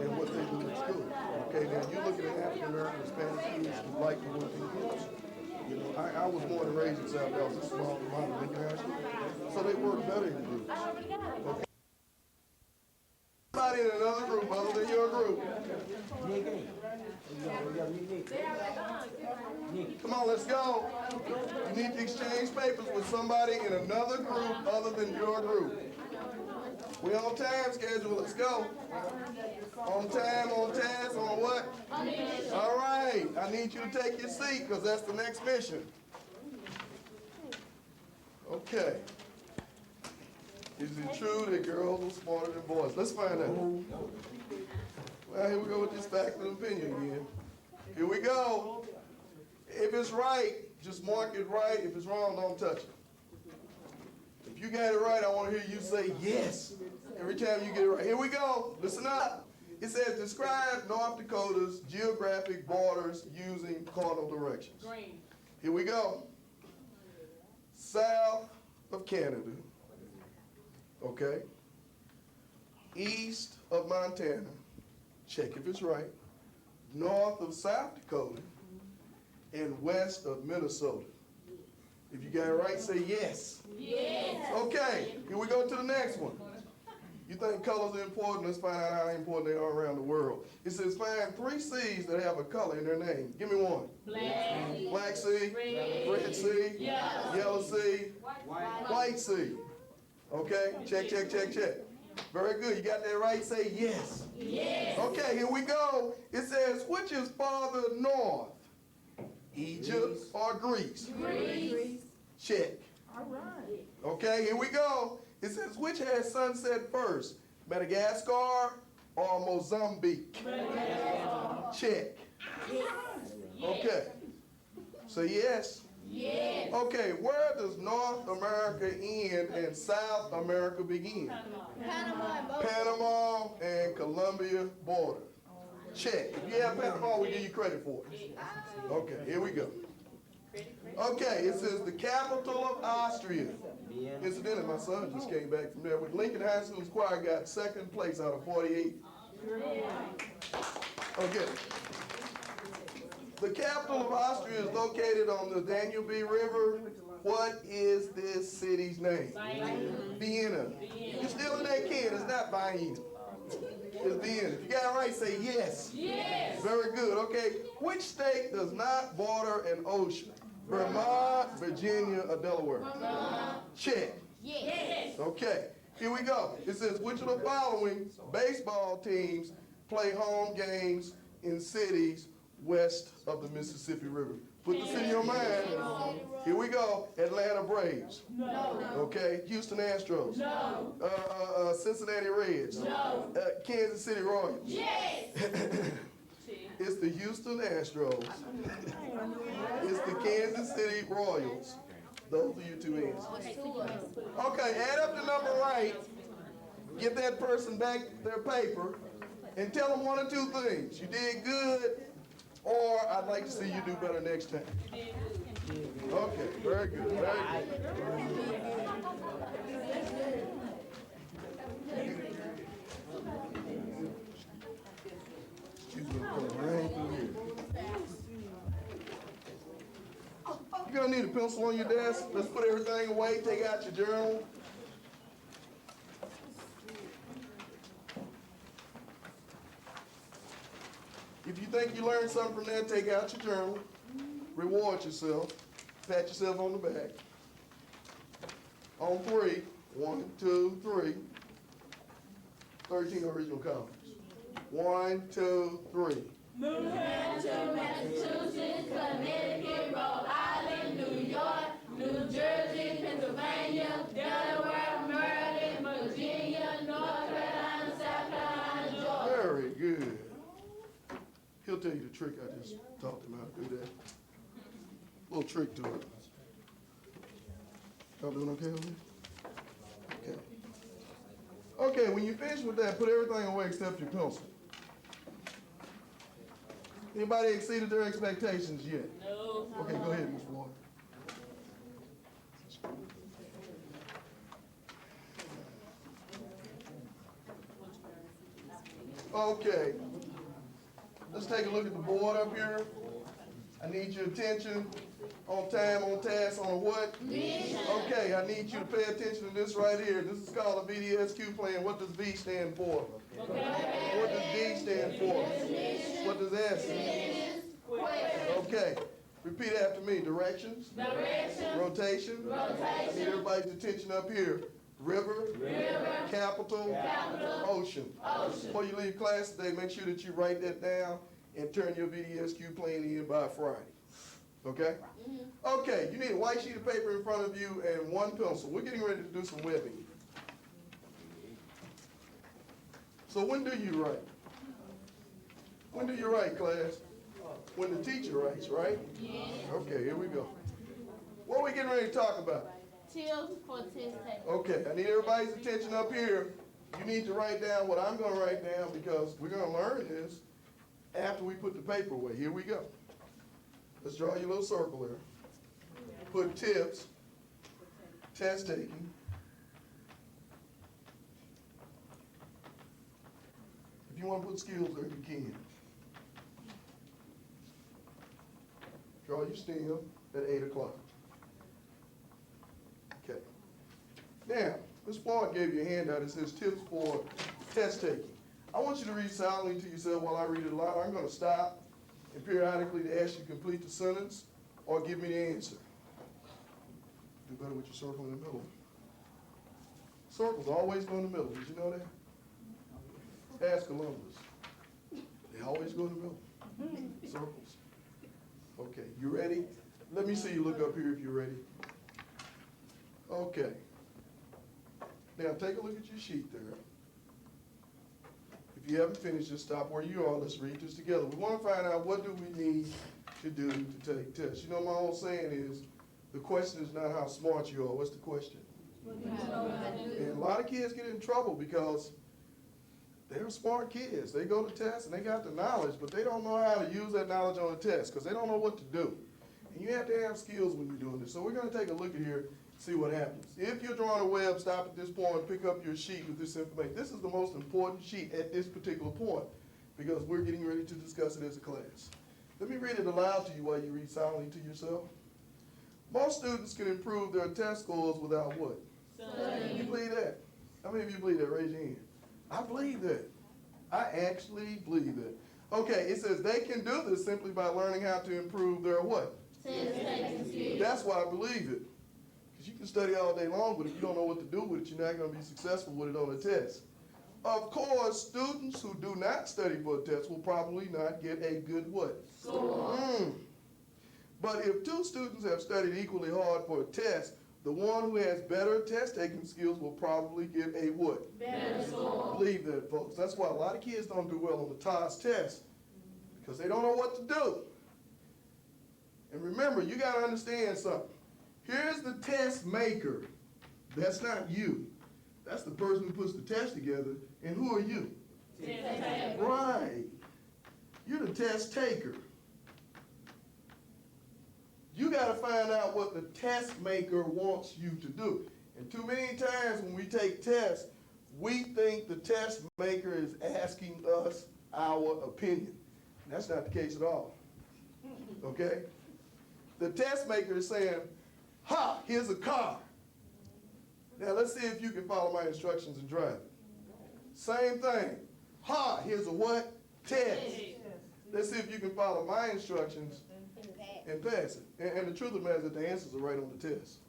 S1: and what they do in school. Okay, now you look at African American, Hispanic students who like to work in groups. You know, I was born and raised in South Dallas. This is my Lincoln High School. So they work better in groups. Okay. Somebody in another group other than your group. Come on, let's go. You need to exchange papers with somebody in another group other than your group. We on time schedule, let's go. On time, on task, on what? All right, I need you to take your seat because that's the next mission. Okay. Is it true that girls are smarter than boys? Let's find out. Well, here we go with this fact and opinion again. Here we go. If it's right, just mark it right. If it's wrong, don't touch it. If you got it right, I want to hear you say yes every time you get it right. Here we go. Listen up. It says, describe North Dakota's geographic borders using cardinal directions.
S2: green.
S1: Here we go. South of Canada. Okay. East of Montana. Check if it's right. North of South Dakota. And west of Minnesota. If you got it right, say yes.
S2: Yes.
S1: Okay, here we go to the next one. You think colors are important? Let's find out how important they are around the world. It says find 3 seeds that have a color in their name. Give me one. Black seed, red seed, yellow seed, white seed. Okay, check, check, check, check. Very good, you got that right, say yes.
S2: Yes.
S1: Okay, here we go. It says, which is farther north? Egypt or Greece?
S2: Greece.
S1: Check.
S2: All right.
S1: Okay, here we go. It says, which has sunset first? Madagascar or Mozambique? Check. Okay. Say yes.
S2: Yes.
S1: Okay, where does North America end and South America begin? Panama and Colombia border. Check. If you have Panama, we give you credit for it. Okay, here we go. Okay, it says the capital of Austria. Incidentally, my son just came back from there with Lincoln High School's choir got 2nd place out of 48. Okay. The capital of Austria is located on the Danube River. What is this city's name? Vienna. You're still in that kid. It's not Vienna. It's Vienna. If you got it right, say yes.
S2: Yes.
S1: Very good. Okay. Which state does not border an ocean? Vermont, Virginia, or Delaware? Check.
S2: Yes.
S1: Okay. Here we go. It says, which of the following baseball teams play home games in cities west of the Mississippi River? Put this in your mind. Here we go. Atlanta Braves.
S2: No.
S1: Okay. Houston Astros.
S2: No.
S1: Cincinnati Reds.
S2: No.
S1: Kansas City Royals.
S2: Yes.
S1: It's the Houston Astros. It's the Kansas City Royals. Those are your 2 answers. Okay, add up the number right. Give that person back their paper and tell them 1 or 2 things. You did good, or I'd like to see you do better next time. Okay, very good, very good. Excuse me, it's gonna rain through here. You're gonna need a pencil on your desk. Let's put everything away, take out your journal. If you think you learned something from that, take out your journal. Reward yourself. Pat yourself on the back. On 3, 1, 2, 3. 13 original columns. 1, 2, 3.
S2: New Hampshire, Massachusetts, Connecticut, Rhode Island, New York, New Jersey, Pennsylvania, Delaware, Maryland, Virginia, North Carolina, South Carolina, Georgia.
S1: Very good. He'll tell you the trick. I just taught him how to do that. Little trick to it. Y'all doing okay over there? Okay. Okay, when you finish with that, put everything away except your pencil. Anybody exceeded their expectations yet?
S2: No.
S1: Okay, go ahead, Ms. Ward. Okay. Let's take a look at the board up here. I need your attention on time, on task, on what? Mission. Okay, I need you to pay attention to this right here. This is called a VDSQ plan. What does V stand for? Okay. What does D stand for? What does S? Okay. Repeat after me. Directions. Direction. Rotation. Rotation. I need everybody's attention up here. River. River. Capital. Capital. Ocean. Ocean. Before you leave class today, make sure that you write that down and turn your VDSQ plan in by Friday. Okay? Okay, you need a white sheet of paper in front of you and one pencil. We're getting ready to do some webbing. So when do you write? When do you write, class? When the teacher writes, right? Yes. Okay, here we go. What are we getting ready to talk about?
S2: Tips for test taking.
S1: Okay, I need everybody's attention up here. You need to write down what I'm going to write down because we're going to learn this after we put the paper away. Here we go. Let's draw your little circle there. Put tips, test taking. If you want to put skills there, you can. Draw your STEM at 8 o'clock. Okay. Now, Ms. Floyd gave you a handout that says tips for test taking. I want you to read silently to yourself while I read it aloud. I'm going to stop and periodically to ask you to complete the sentence or give me the answer. Do better with your circle in the middle. Circles always go in the middle. Did you know that? Ask Columbus. They always go in the middle. Circles. Okay, you ready? Let me see you look up here if you're ready. Okay. Now take a look at your sheet there. If you haven't finished, just stop where you are. Let's read this together. We want to find out what do we need to do to take tests. You know, my old saying is, the question is not how smart you are. What's the question? And a lot of kids get in trouble because they're smart kids. They go to tests and they got the knowledge, but they don't know how to use that knowledge on a test because they don't know what to do. And you have to have skills when you're doing this. So we're going to take a look at here, see what happens. If you're drawing a web, stop at this point, pick up your sheet with this information. This is the most important sheet at this particular point because we're getting ready to discuss it as a class. Let me read it aloud to you while you read silently to yourself. Most students can improve their test scores without what? Studying. You believe that? How many of you believe that? Raise your hand. I believe that. I actually believe that. Okay, it says they can do this simply by learning how to improve their what? That's why I believe it. Because you can study all day long, but if you don't know what to do with it, you're not going to be successful with it on a test. Of course, students who do not study for a test will probably not get a good what? Score. But if two students have studied equally hard for a test, the one who has better test-taking skills will probably get a what? Better score. Believe that, folks. That's why a lot of kids don't do well on the TOS test, because they don't know what to do. And remember, you got to understand something. Here's the test maker. That's not you. That's the person who puts the test together. And who are you? Test taker. Right. You're the test taker. You got to find out what the test maker wants you to do. And too many times when we take tests, we think the test maker is asking us our opinion. And that's not the case at all. Okay? The test maker is saying, ha, here's a car. Now let's see if you can follow my instructions and drive it. Same thing. Ha, here's a what? Test. Let's see if you can follow my instructions and pass it. And the truth of the matter is that the answers are right on the test.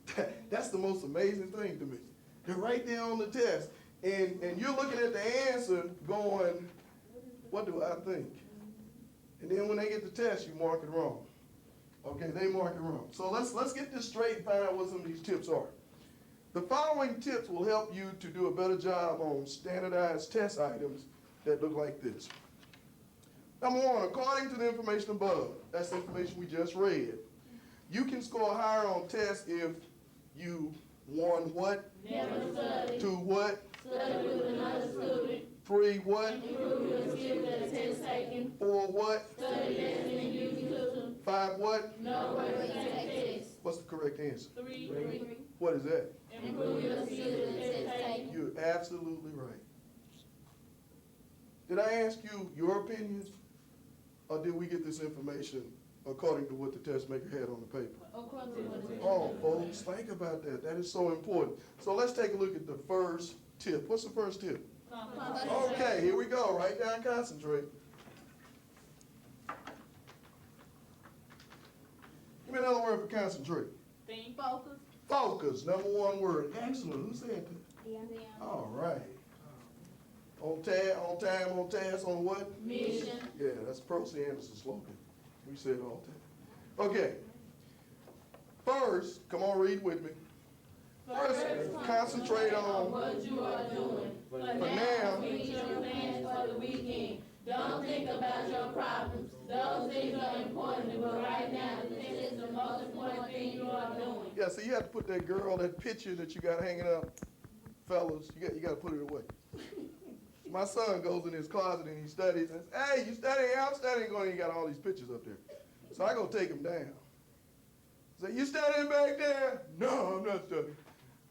S1: That's the most amazing thing to me. They're right there on the test. And you're looking at the answer going, what do I think? And then when they get the test, you mark it wrong. Okay, they mark it wrong. So let's get this straight and find out what some of these tips are. The following tips will help you to do a better job on standardized test items that look like this. Number one, according to the information above, that's the information we just read, you can score higher on tests if you, one, what?
S2: Never study.
S1: Two, what?
S2: Study with another student.
S1: 3, what?
S2: Improve your skills at test taking.
S1: 4, what?
S2: Study listening and use cooking.
S1: 5, what?
S2: Know where to take tests.
S1: What's the correct answer?
S2: 3.
S1: What is that?
S2: Improve your skills at test taking.
S1: You're absolutely right. Did I ask you your opinion, or did we get this information according to what the test maker had on the paper?
S2: According to what it
S1: Oh, folks, think about that. That is so important. So let's take a look at the first tip. What's the first tip? Okay, here we go. Write down concentrate. Give me another word for concentrate.
S2: Think. Focus.
S1: Focus, number 1 word. Excellent. Who said that?
S4: Deanna.
S1: All right. On time, on task, on what?
S2: Mission.
S1: Yeah, that's Percy Anderson's slogan. We say it all the time. Okay. First, come on, read with me. First, concentrate on
S2: what you are doing. For now, finish your plans for the weekend. Don't think about your problems. Those things are important, but right now, this is the most important thing you are doing.
S1: Yeah, so you have to put that girl, that picture that you got hanging up, fellas, you got to put it away. My son goes in his closet and he studies and says, hey, you studying? I'm studying. Going, he got all these pictures up there. So I go take him down. Say, you studying back there? No, I'm not studying.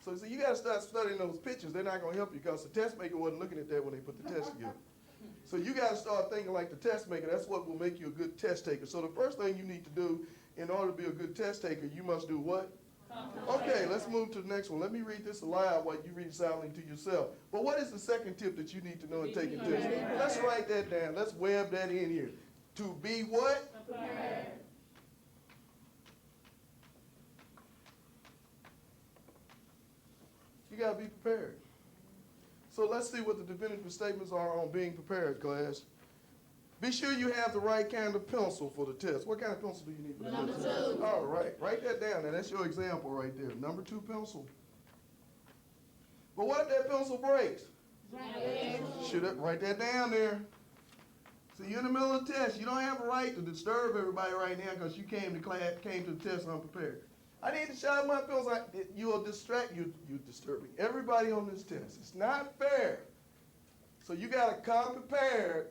S1: So he said, you got to start studying those pictures. They're not going to help you because the test maker wasn't looking at that when they put the test together. So you got to start thinking like the test maker. That's what will make you a good test taker. So the first thing you need to do in order to be a good test taker, you must do what? Okay, let's move to the next one. Let me read this aloud while you read it silently to yourself. But what is the second tip that you need to know in taking tests? Let's write that down. Let's web that in here. To be what?
S2: Prepared.
S1: You got to be prepared. So let's see what the definitive statements are on being prepared, class. Be sure you have the right kind of pencil for the test. What kind of pencil do you need for the
S2: Number
S1: test?
S2: 2.
S1: All right, write that down. Now, that's your example right there. Number 2 pencil. But what if that pencil breaks? Write that down there. So you're in the middle of the test. You don't have a right to disturb everybody right now because you came to the test unprepared. I need to sharpen my pencil. You're disturbing everybody on this test. It's not fair. So you got to come prepared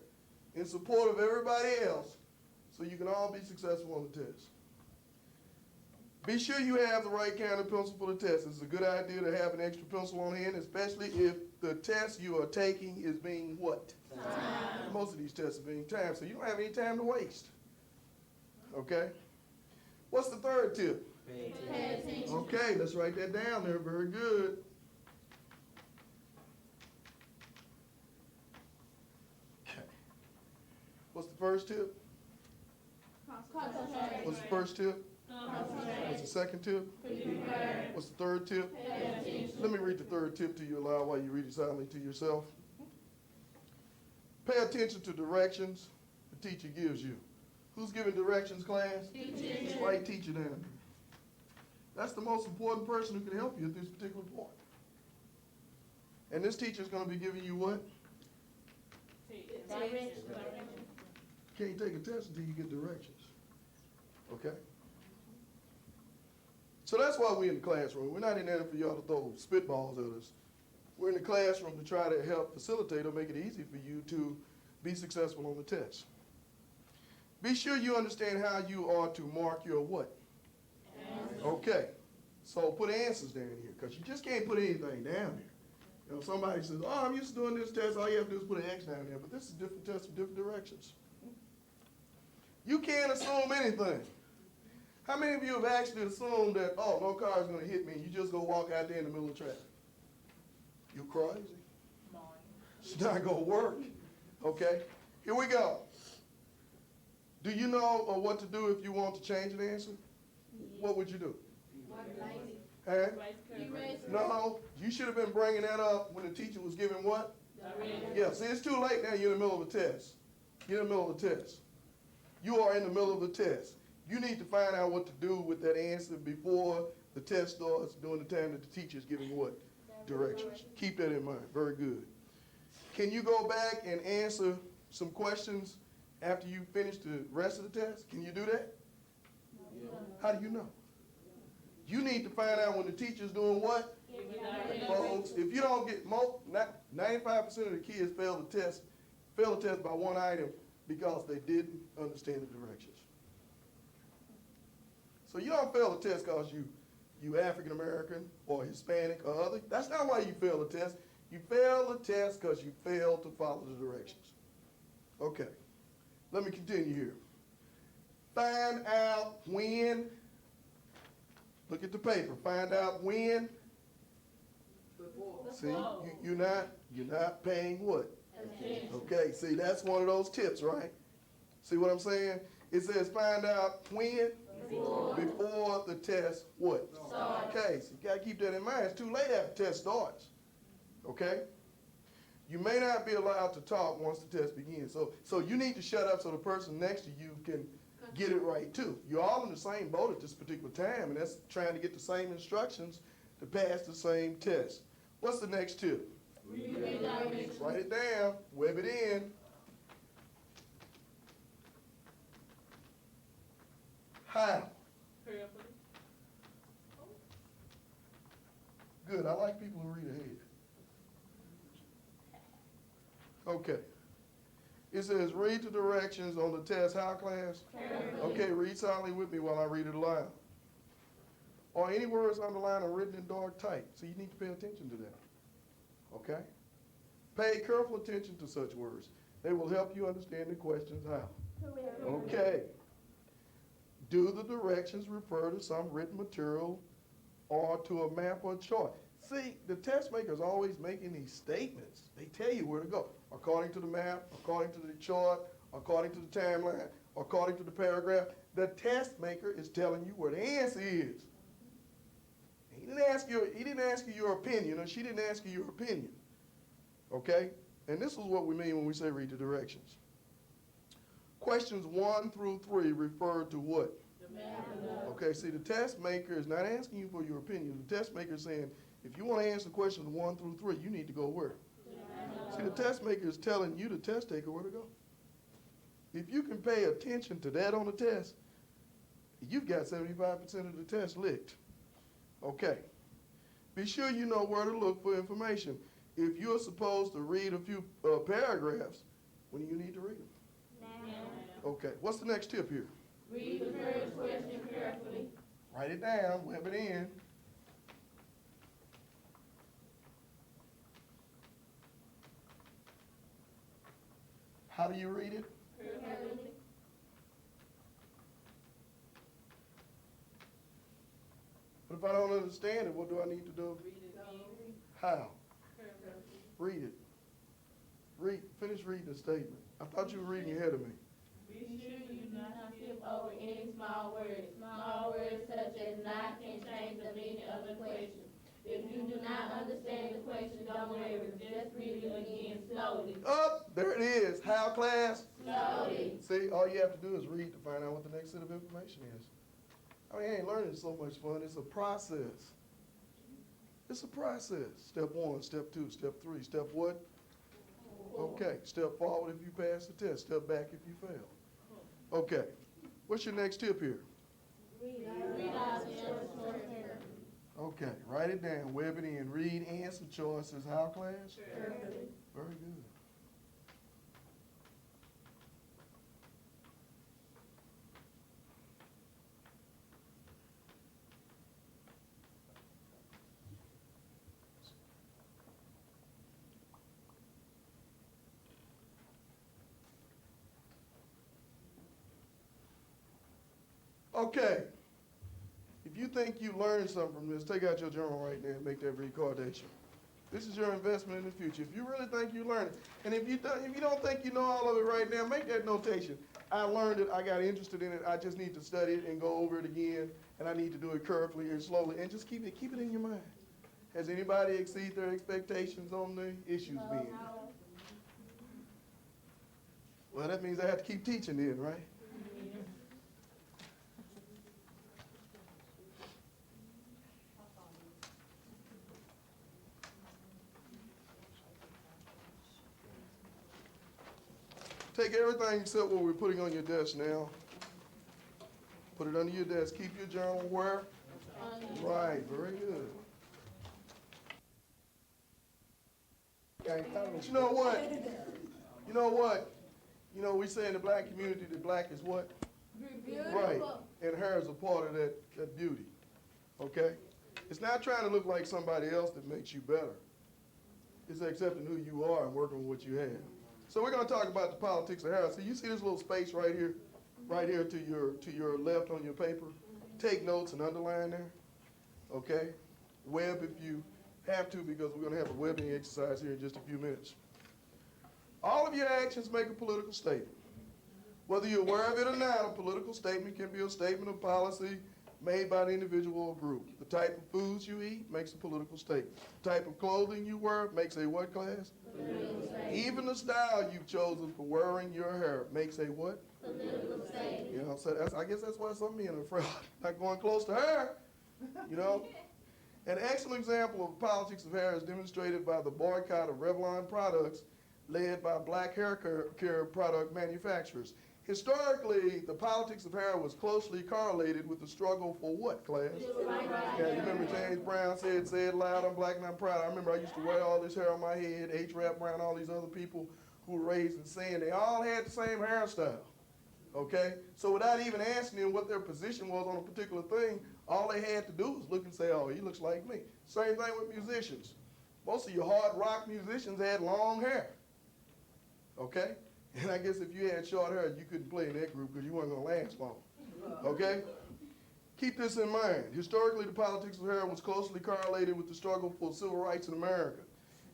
S1: in support of everybody else so you can all be successful on the test. Be sure you have the right kind of pencil for the test. It's a good idea to have an extra pencil on hand, especially if the test you are taking is being what? Time. Most of these tests are being timed, so you don't have any time to waste. Okay? What's the third tip?
S2: Pay attention.
S1: Okay, let's write that down there. Very good. Okay. What's the first tip?
S2: Concentrate.
S1: What's the first tip? What's the second tip?
S2: Prepare.
S1: What's the third tip?
S2: Pay attention.
S1: Let me read the third tip to you aloud while you read it silently to yourself. Pay attention to directions the teacher gives you. Who's giving directions, class?
S2: Teacher.
S1: Write teacher down. That's the most important person who can help you at this particular point. And this teacher is going to be giving you what?
S2: Direction.
S1: Can't take a test until you get directions. Okay? So that's why we're in the classroom. We're not in there for y'all to throw spitballs at us. We're in the classroom to try to help facilitate or make it easy for you to be successful on the test. Be sure you understand how you are to mark your what? Okay. So put answers down here because you just can't put anything down there. You know, somebody says, oh, I'm used to doing this test. All you have to do is put an X down there. But this is a different test with different directions. You can't assume anything. How many of you have actually assumed that, oh, no car is going to hit me, and you just go walk out there in the middle of traffic? You crazy? It's not going to work. Okay? Here we go. Do you know what to do if you want to change an answer? What would you do? Huh? No, you should have been bringing that up when the teacher was giving what? Yeah, see, it's too late now. You're in the middle of a test. You're in the middle of the test. You are in the middle of the test. You need to find out what to do with that answer before the test starts during the time that the teacher is giving what? Directions. Keep that in mind. Very good. Can you go back and answer some questions after you finish the rest of the test? Can you do that? How do you know? You need to find out when the teacher's doing what? Folks, if you don't get 95% of the kids fail the test by one item because they didn't understand the directions. So you don't fail the test because you African American or Hispanic or other. That's not why you fail the test. You fail the test because you failed to follow the directions. Okay, let me continue here. Find out when. Look at the paper. Find out when. See, you're not paying what? Attention. Okay, see, that's one of those tips, right? See what I'm saying? It says find out when. Before the test what? Starts. Okay, so you got to keep that in mind. It's too late after the test starts. Okay? You may not be allowed to talk once the test begins. So you need to shut up so the person next to you can get it right too. You're all in the same boat at this particular time, and that's trying to get the same instructions to pass the same test. What's the next tip? Write it down, web it in. How? Good, I like people who read ahead. Okay. It says read the directions on the test. How, class? Okay, read silently with me while I read it aloud. Are any words underlined or written in dark type? So you need to pay attention to that. Okay? Pay careful attention to such words. They will help you understand the questions how. Okay. Do the directions refer to some written material or to a map or chart? See, the test maker is always making these statements. They tell you where to go. According to the map, according to the chart, according to the timeline, according to the paragraph. The test maker is telling you where the answer is. He didn't ask you your opinion, or she didn't ask you your opinion. Okay? And this is what we mean when we say read the directions. Questions 1 through 3 refer to what? Okay, see, the test maker is not asking you for your opinion. The test maker is saying, if you want to answer questions 1 through 3, you need to go where? See, the test maker is telling you, the test taker, where to go. If you can pay attention to that on the test, you've got 75% of the test licked. Okay. Be sure you know where to look for information. If you're supposed to read a few paragraphs, when do you need to read them? Now. Okay. What's the next tip here?
S2: Read the first question carefully.
S1: Write it down, web it in. How do you read it?
S2: Carefully.
S1: But if I don't understand it, what do I need to do?
S2: Read it again.
S1: How?
S2: Carefully.
S1: Read it. Finish reading the statement. I thought you were reading ahead of me.
S2: Be sure you do not skip over any small words. Small words such as not can change the meaning of the question. If you do not understand the question, don't worry. Just read it again slowly.
S1: Oh, there it is. How, class?
S2: Slowly.
S1: See, all you have to do is read to find out what the next set of information is. I mean, ain't learning so much fun. It's a process. It's a process. Step 1, step 2, step 3, step what? Okay. Step forward if you pass the test. Step back if you fail. Okay. What's your next tip here?
S2: Read out the answer choices.
S1: Okay. Write it down. Web it in. Read answer choices. How, class?
S2: Carefully.
S1: Very good. Okay. If you think you learned something from this, take out your journal right now and make that recordation. This is your investment in the future. If you really think you learned it, and if you don't think you know all of it right now, make that notation. I learned it, I got interested in it, I just need to study it and go over it again, and I need to do it carefully and slowly, and just keep it in your mind. Has anybody exceeded their expectations on the issues being? Well, that means I have to keep teaching then, right? Take everything except what we're putting on your desk now. Put it under your desk. Keep your journal where? Right, very good. But you know what? You know what? You know, we say in the black community that black is what? Right. And hair is a part of that beauty. Okay? It's not trying to look like somebody else that makes you better. It's accepting who you are and working with what you have. So we're going to talk about the politics of hair. So you see this little space right here to your left on your paper? Take notes and underline there. Okay? Web if you have to, because we're going to have a webbing exercise here in just a few minutes. All of your actions make a political statement. Whether you're aware of it or not, a political statement can be a statement of policy made by the individual or group. The type of foods you eat makes a political statement. The type of clothing you wear makes a what class? Political statement. Even the style you've chosen for wearing your hair makes a what? Political statement. You know, so I guess that's why some men are afraid not going close to hair, you know. An excellent example of the politics of hair is demonstrated by the boycott of Revlon products led by black hair care product manufacturers. Historically, the politics of hair was closely correlated with the struggle for what, class? Yeah, you remember James Brown said, "Say it loud, I'm black and I'm proud." I remember I used to wear all this hair on my head, H. Rap Brown, all these other people who were raised in sin. They all had the same hairstyle, okay? So without even asking them what their position was on a particular thing, all they had to do was look and say, "Oh, he looks like me." Same thing with musicians. Most of your hard rock musicians had long hair, okay? And I guess if you had short hair, you couldn't play in that group because you weren't going to last long, okay? Keep this in mind. Historically, the politics of hair was closely correlated with the struggle for civil rights in America.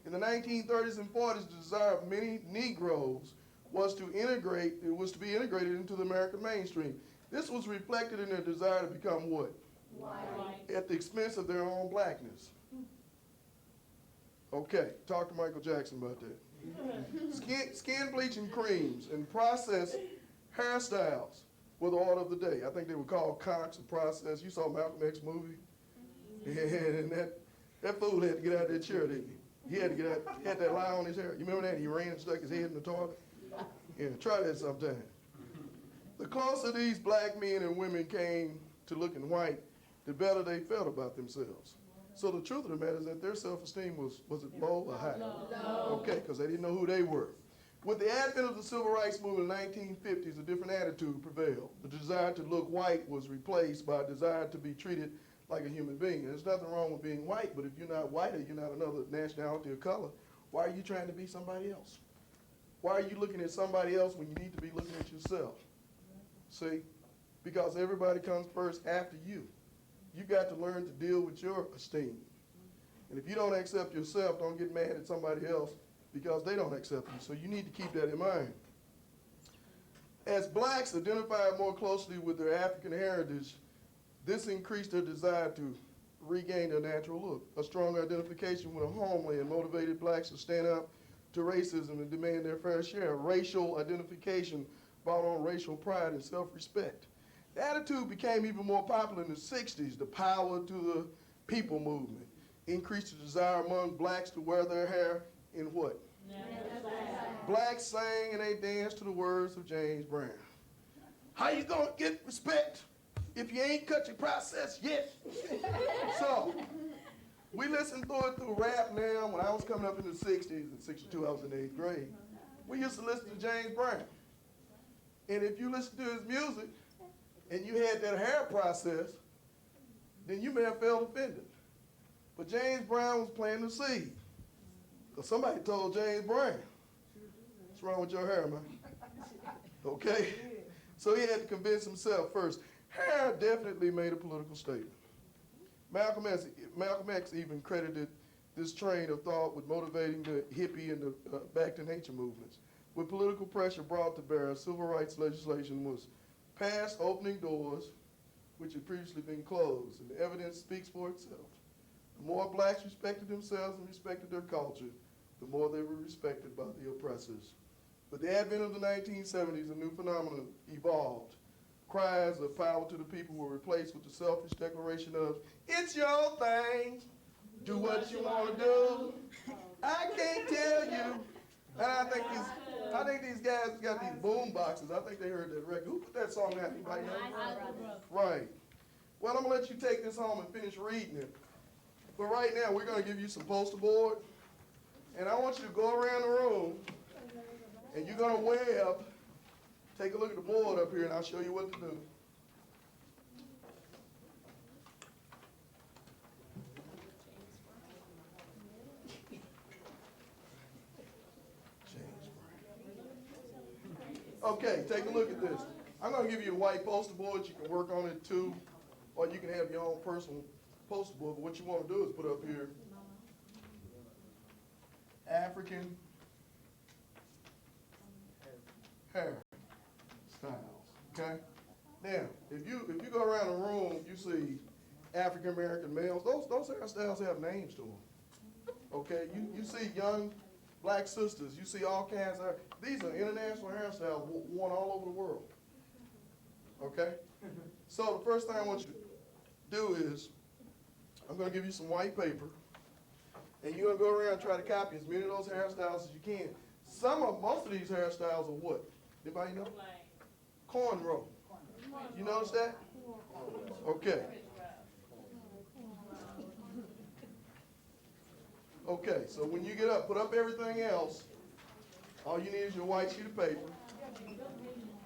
S1: In the 1930s and 40s, the desire of many Negroes was to be integrated into the American mainstream. This was reflected in their desire to become what? White. At the expense of their own blackness. Okay, talk to Michael Jackson about that. Skin bleaching creams and processed hairstyles were the order of the day. I think they were called Cox and processed. You saw Malcolm X movie? And that fool had to get out of that chair, didn't he? He had to get out, he had that lie on his hair. You remember that? He ran and stuck his head in the toilet? Yeah, try that sometime. The closer these black men and women came to looking white, the better they felt about themselves. So the truth of the matter is that their self-esteem was it low or high? Low. Okay, because they didn't know who they were. With the advent of the civil rights movement in the 1950s, a different attitude prevailed. The desire to look white was replaced by a desire to be treated like a human being. There's nothing wrong with being white, but if you're not white or you're not another nationality or color, why are you trying to be somebody else? Why are you looking at somebody else when you need to be looking at yourself? See? Because everybody comes first after you. You got to learn to deal with your esteem. And if you don't accept yourself, don't get mad at somebody else because they don't accept you. So you need to keep that in mind. As blacks identified more closely with their African heritage, this increased their desire to regain their natural look. A strong identification with a homeland motivated blacks to stand up to racism and demand their fair share. Racial identification brought on racial pride and self-respect. The attitude became even more popular in the 60s. The power to the people movement increased the desire among blacks to wear their hair in what? Blacks sang and they danced to the words of James Brown. How you gonna get respect if you ain't cut your process yet? So, we listen through rap now. When I was coming up in the 60s, in 62 I was in 8th grade, we used to listen to James Brown. And if you listen to his music, and you had that hair process, then you may have felt offended. But James Brown was planting the seed. Because somebody told James Brown, "What's wrong with your hair, man?" Okay? So he had to convince himself first. Hair definitely made a political statement. Malcolm X even credited this train of thought with motivating the hippie and the Back to Nature movements. With political pressure brought to bear, civil rights legislation was passed, opening doors which had previously been closed, and the evidence speaks for itself. The more blacks respected themselves and respected their culture, the more they were respected by the oppressors. With the advent of the 1970s, a new phenomenon evolved. Cries of power to the people were replaced with the selfish declaration of, "It's your thing, do what you want to do, I can't tell you." And I think these guys got these boom boxes. I think they heard that record. Who put that song out? Anybody know? Right. Well, I'm going to let you take this home and finish reading it. But right now, we're going to give you some poster board. And I want you to go around the room, and you're going to web. Take a look at the board up here, and I'll show you what to do. Okay, take a look at this. I'm going to give you a white poster board. You can work on it too, or you can have your own personal poster board. But what you want to do is put up here African hair styles. Okay. Now, if you go around the room, you see African American males. Those hairstyles have names to them. Okay. You see young black sisters. You see all kinds of. These are international hairstyles worn all over the world. Okay? So the first thing I want you to do is, I'm going to give you some white paper, and you're going to go around and try to copy as many of those hairstyles as you can. Most of these hairstyles are what? Anybody know? Cornrow. You notice that? Okay. Okay, so when you get up, put up everything else. All you need is your white sheet of paper.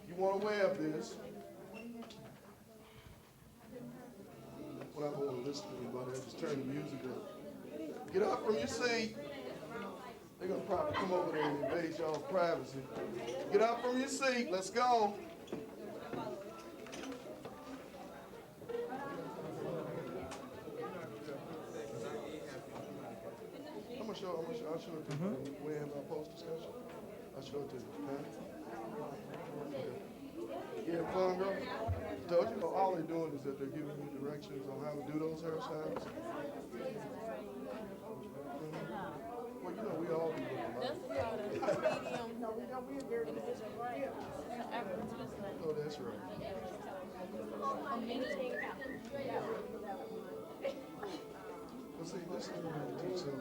S1: You want to web this. When I don't want to listen to anybody, I just turn the music up. Get up from your seat. They're going to probably come over there and invade y'all's privacy. Get up from your seat. Let's go. I'll show it to you. We have our post discussion. I'll show it to you. Okay. You having fun, girl? Told you, all they're doing is that they're giving you directions on how to do those hairstyles. Well, you know, we all do looking like. Oh, that's right. Well, see, this is what we teach them.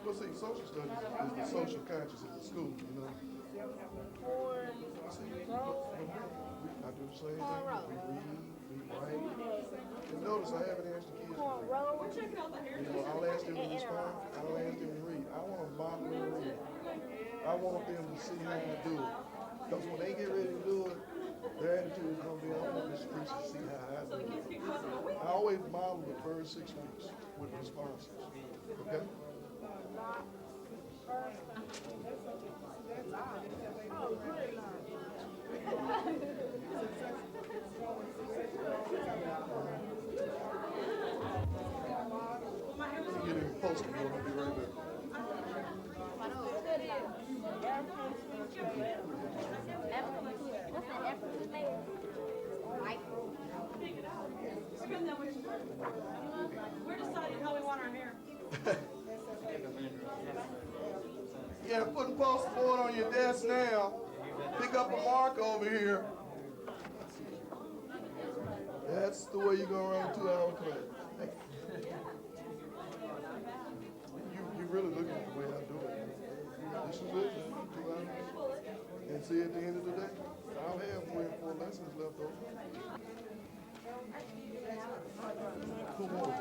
S1: Well, see, social studies is the social conscious in the school, you know. I do the same thing. We read, we write. And notice I haven't asked the kids to read. You know, I'll ask them to respond. I'll ask them to read. I want to model them read. I want them to see how I do it. Because when they get ready to do it, their attitude is going to be, I want this person to see how I do it. I always model the first 6 weeks with responses. Okay? Get in post it, I'll be right back.
S7: We're deciding how we want our hair.
S1: Yeah, put a poster board on your desk now. Pick up a marker over here. That's the way you go around a 2-hour class. Hey. You really looking at the way I do it. This is it, man. 2 hours. And see, at the end of the day, I'll have 3 or 4 lessons left over. Come on.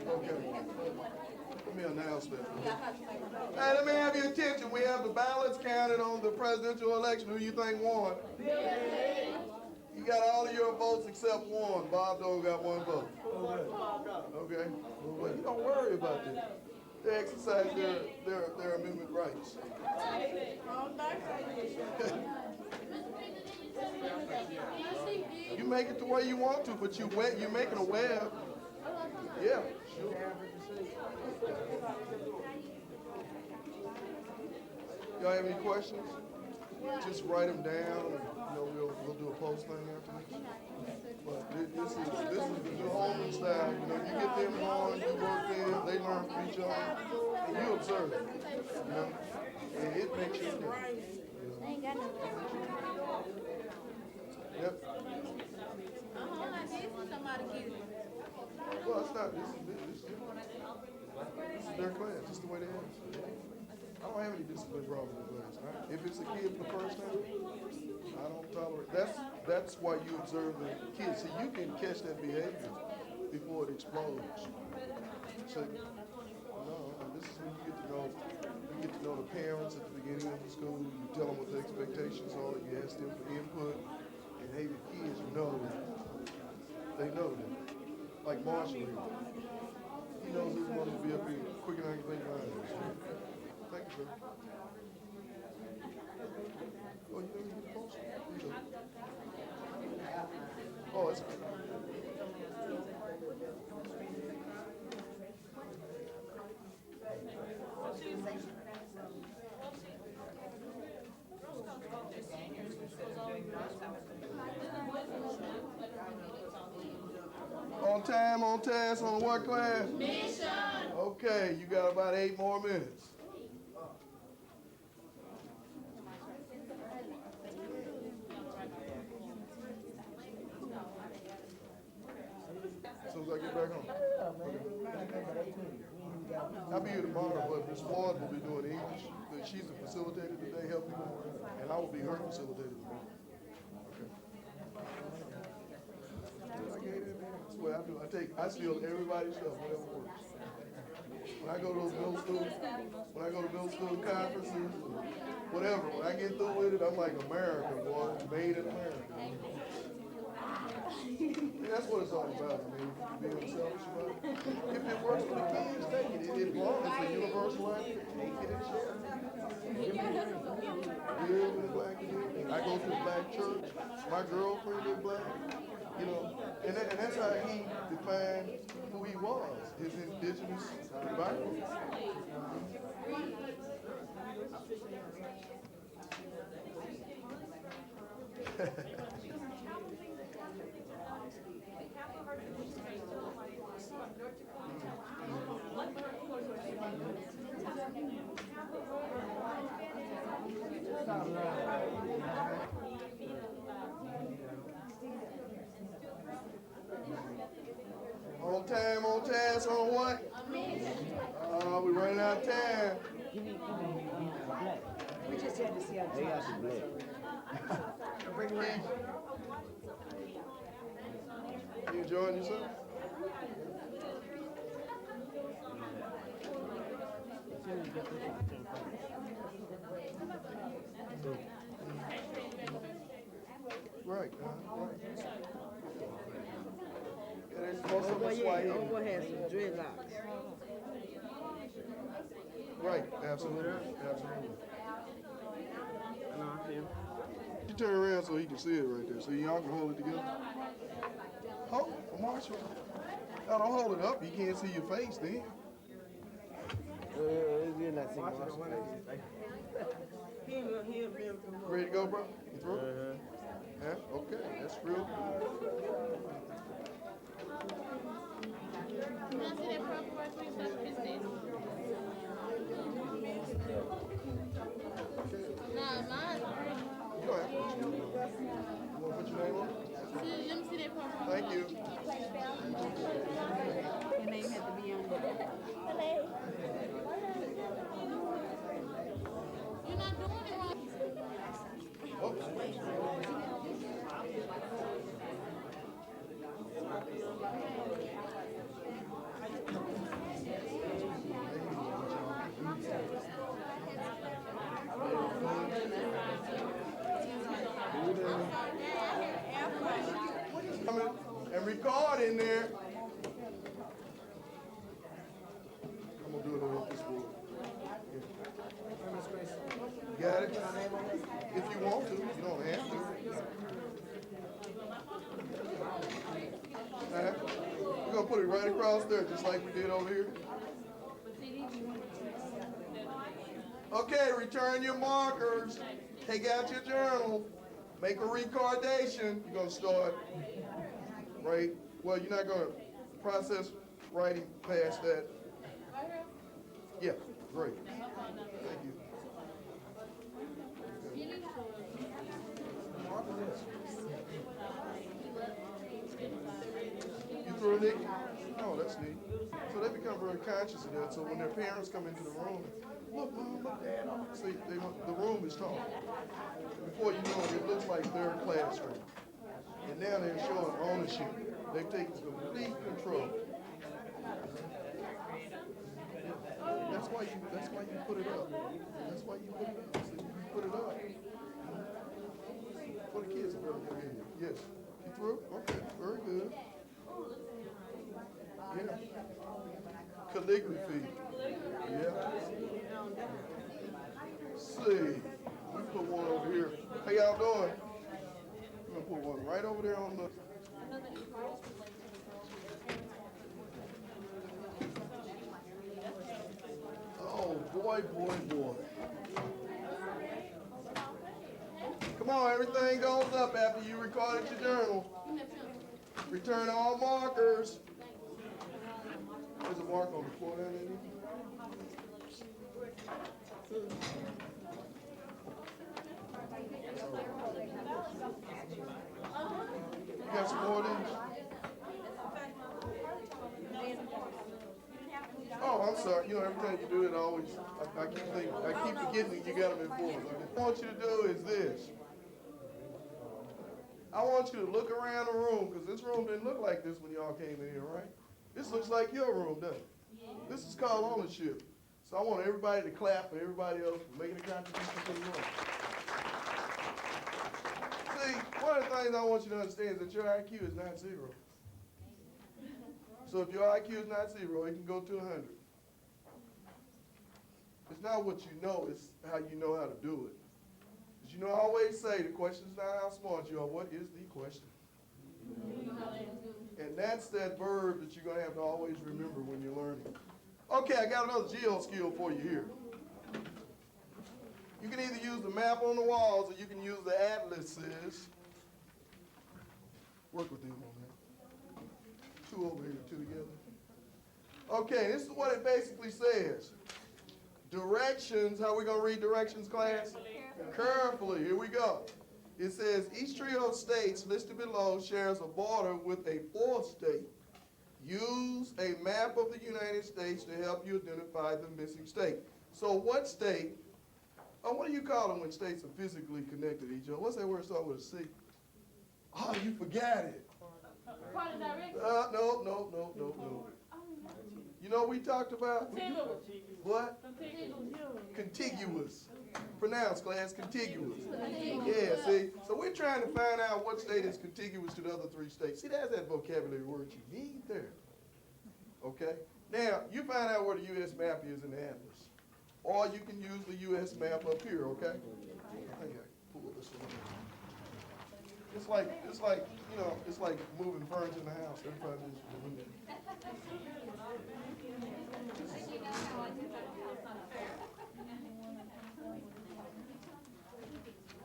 S1: Okay. Let me announce that. Hey, let me have your attention. We have the ballots counted on the presidential election. Who you think won? You got all of your votes except one. Bob Dole got 1 vote. Okay. Well, you don't worry about that. They exercise their amendment rights. You make it the way you want to, but you're making a web. Yeah, sure. Y'all have any questions? Just write them down. We'll do a post thing after this. But this is the new homeroom style. You know, you get them going, you work them, they learn from each other, and you observe it. You know, and it makes you think.
S4: I ain't got no.
S1: Yep.
S2: I did see somebody get it.
S1: Well, it's not. This is their class. This is the way they have it. I don't have any discipline problems in class. If it's a kid for the first time, I don't tolerate. That's why you observe the kids. So you can catch that behavior before it explodes. So no, and this is when you get to know the parents at the beginning of the school. You tell them what the expectations are. You ask them for input. And hey, the kids know that. They know that. Like Marshall here. He knows he's going to be up here quicker than I can think of it. Thank you, sir. Oh, you didn't get the post? Oh, it's okay. On time, on task, on what class?
S2: Mission.
S1: Okay, you got about 8 more minutes. As soon as I get back home. Okay. I'll be here tomorrow, but Ms. Ward will be doing English. She's the facilitator today, helping me, and I will be her facilitator tomorrow. That's what I do. I steal everybody's stuff, whatever works. When I go to those middle school conferences, whatever, when I get through with it, I'm like America, boy, made in America. And that's what it's all about. I mean, being selfish about it. If it works for the kids, take it. If it belongs to universal idea, take it and share it. Live in the black community. I go to the black church. My girlfriend is black. You know, and that's how he defined who he was, his indigenous environment. On time, on task, on what? We're running out of time.
S5: We just had to see how
S6: They got the black.
S1: Bring it in. You enjoying yourself? Right. Most of us white.
S5: Obo has some dreadlocks.
S1: Right, absolutely, absolutely.
S6: I know, I feel.
S1: You turn around so he can see it right there, so y'all can hold it together. Hold it, Marshall. No, don't hold it up. You can't see your face then.
S6: You're not seeing Marshall.
S1: Ready to go, bro? You through? Yeah, okay, that's real good.
S2: Can I see that paperwork, please, Dr. Business? Nah, mine.
S1: Go ahead. You want to put your name on it?
S2: See, let me see that paperwork.
S1: Thank you.
S5: Your name had to be on there.
S2: You're not doing it wrong.
S1: Oops. And record in there. I'm gonna do it over this board. You got it? If you want to, you don't have to. We're gonna put it right across there, just like we did over here. Okay, return your markers. Take out your journal. Make a recordation. You're gonna start right. Well, you're not gonna process writing past that. Yeah, great. Thank you. You through, Nick? Oh, that's that's neat. So they become very conscious of that. So when their parents come into the room, look, mom, look, dad, see, the room is tall. Before you know it, it looks like third classroom. And now they're showing ownership. They've taken complete control. That's why you put it up. That's why you put it up. So you put it up. For the kids, yes. You through? Okay, very good. Yeah. Calligraphy. Yeah. See, we put one over here. How y'all doing? We're gonna put one right over there on the. Oh boy, boy, boy. Come on, everything goes up after you recorded your journal. Return all markers. There's a mark on the floor down there. You got some more of these? Oh, I'm sorry. You know, every time you do it, I keep forgetting that you got them in forms. What I want you to do is this. I want you to look around the room, because this room didn't look like this when y'all came in here, right? This looks like your room, doesn't it? This is called ownership. So I want everybody to clap for everybody else for making a contribution to the room. See, one of the things I want you to understand is that your IQ is not 0. So if your IQ is not 0, it can go to 100. It's not what you know, it's how you know how to do it. As you know, I always say the question is not how smart you are, what is the question? And that's that verb that you're going to have to always remember when you're learning. Okay, I got another geo skill for you here. You can either use the map on the walls or you can use the atlases. Work with them on that. 2 over here, 2 together. Okay, this is what it basically says. Directions, how we going to read directions, class? Carefully, here we go. It says, each trio of states listed below shares a border with a 4th state. Use a map of the United States to help you identify the missing state. So what state, what do you call them when states are physically connected to each other? What's that word start with a C? Oh, you forgot it.
S2: Part of direction.
S1: No. You know what we talked about?
S2: Contiguous.
S1: What? Contiguous. Pronounce, class, contiguous. Yeah, see? So we're trying to find out what state is contiguous to the other 3 states. See, that's that vocabulary word you need there. Okay? Now, you find out where the U.S. map is in the atlas. Or you can use the U.S. map up here, okay? I think I pull this one. It's like, you know, it's like moving furniture in the house. Everybody is.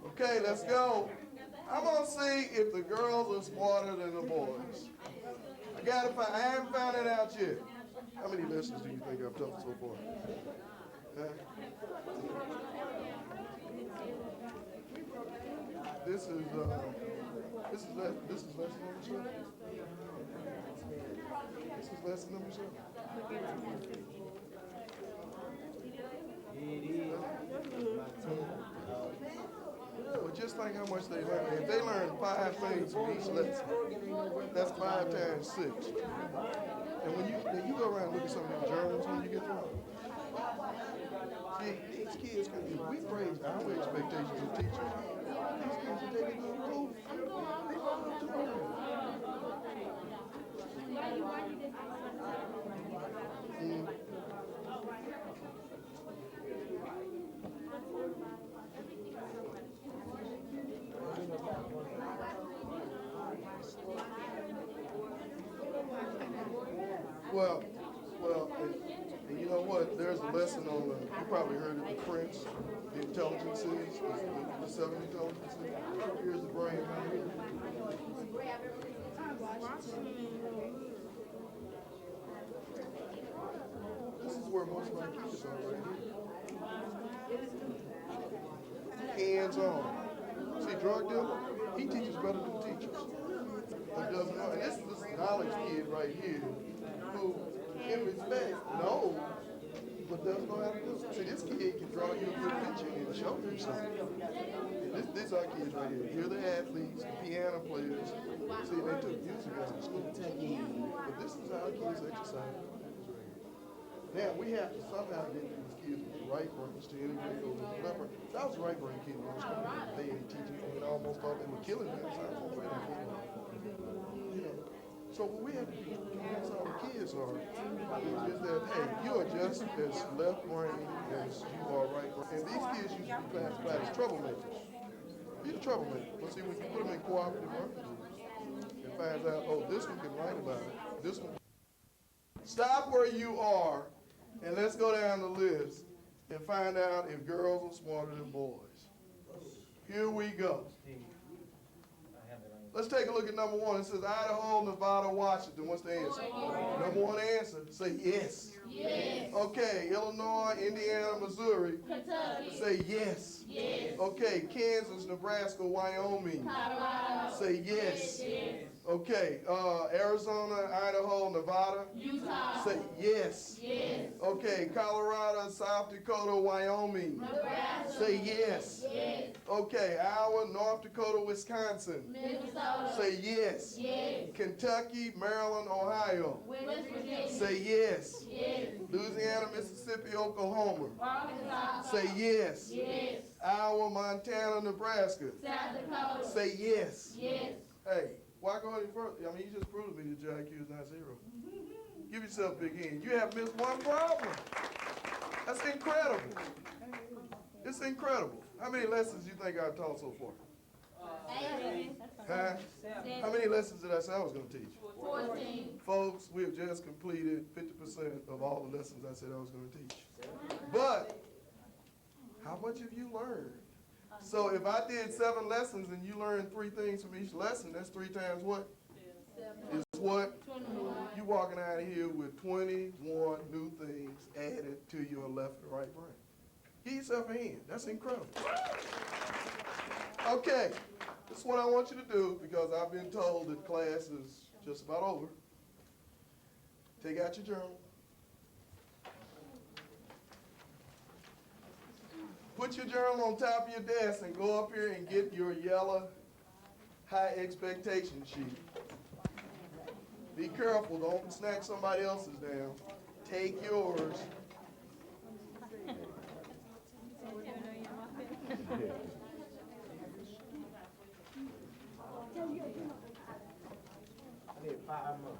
S1: Okay, let's go. I'm gonna see if the girls are smarter than the boys. I haven't found it out yet. How many lessons do you think I've taught so far? This is lesson number 7. This is lesson number 7. Well, just think how much they learn. If they learn 5 things from each lesson, that's 5 times 6. And when you go around and look at some of these journals when you get through, see, these kids, if we raise our expectations of teachers, these kids are taking good cool. They love to learn. Well, and you know what? There's a lesson on you probably heard of the French, the intelligences, the 7 intelligences. Here's the brain right here. This is where most of my kids are right here. Hands on. See, drug dealer, he teaches better than teachers. or doesn't know. And this is this knowledge kid right here who, in respect, knows, but doesn't know how to do it. See, this kid can draw you a good picture and show you something. And this our kids right here. Here are the athletes, the piano players. See, they took music out of school. But this is how kids exercise. Now, we have to somehow get these kids with the right brains to integrate those. Remember, that was the right brain kid when I was coming in. They ain't teaching me, and I almost thought they were killing them. So I was afraid of killing them. You know. So what we have to do, that's how the kids are, is that, hey, you are just as left brain as you are right brain. And these kids used to be classified as troublemakers. He's a troublemaker. But see, when you put them in cooperative learning groups, it finds out, oh, this one can write about it. This one. Stop where you are. And let's go down the list and find out if girls are smarter than boys. Here we go. Let's take a look at number one. It says Idaho, Nevada, Washington. What's the answer? Number one answer. Say yes.
S2: Yes.
S1: Okay, Illinois, Indiana, Missouri.
S2: Kentucky.
S1: Say yes.
S2: Yes.
S1: Okay, Kansas, Nebraska, Wyoming.
S2: Colorado.
S1: Say yes.
S2: Yes.
S1: Okay, Arizona, Idaho, Nevada.
S2: Utah.
S1: Say yes.
S2: Yes.
S1: Okay, Colorado, South Dakota, Wyoming.
S2: Nebraska.
S1: Say yes.
S2: Yes.
S1: Okay, Iowa, North Dakota, Wisconsin.
S2: Minnesota.
S1: Say yes.
S2: Yes.
S1: Kentucky, Maryland, Ohio.
S2: West Virginia.
S1: Say yes.
S2: Yes.
S1: Louisiana, Mississippi, Oklahoma.
S2: Arkansas.
S1: Say yes.
S2: Yes.
S1: Iowa, Montana, Nebraska.
S2: South Dakota.
S1: Say yes.
S2: Yes.
S1: Hey, why go any further? I mean, you just proved to me that your IQ is not zero. Give yourself a big hand. You have missed one problem. That's incredible. It's incredible. How many lessons do you think I've taught so far? Huh? How many lessons did I say I was going to teach?
S2: 14.
S1: Folks, we have just completed 50% of all the lessons I said I was going to teach. But how much have you learned? So if I did 7 lessons and you learned 3 things from each lesson, that's 3 times what? Is what?
S2: 21.
S1: You walking out of here with 21 new things added to your left and right brain. Give yourself a hand. That's incredible. Okay, this is what I want you to do because I've been told that class is just about over. Take out your journal. Put your journal on top of your desk and go up here and get your yellow high expectation sheet. Be careful, don't snatch somebody else's down. Take yours.
S6: I need 5 more.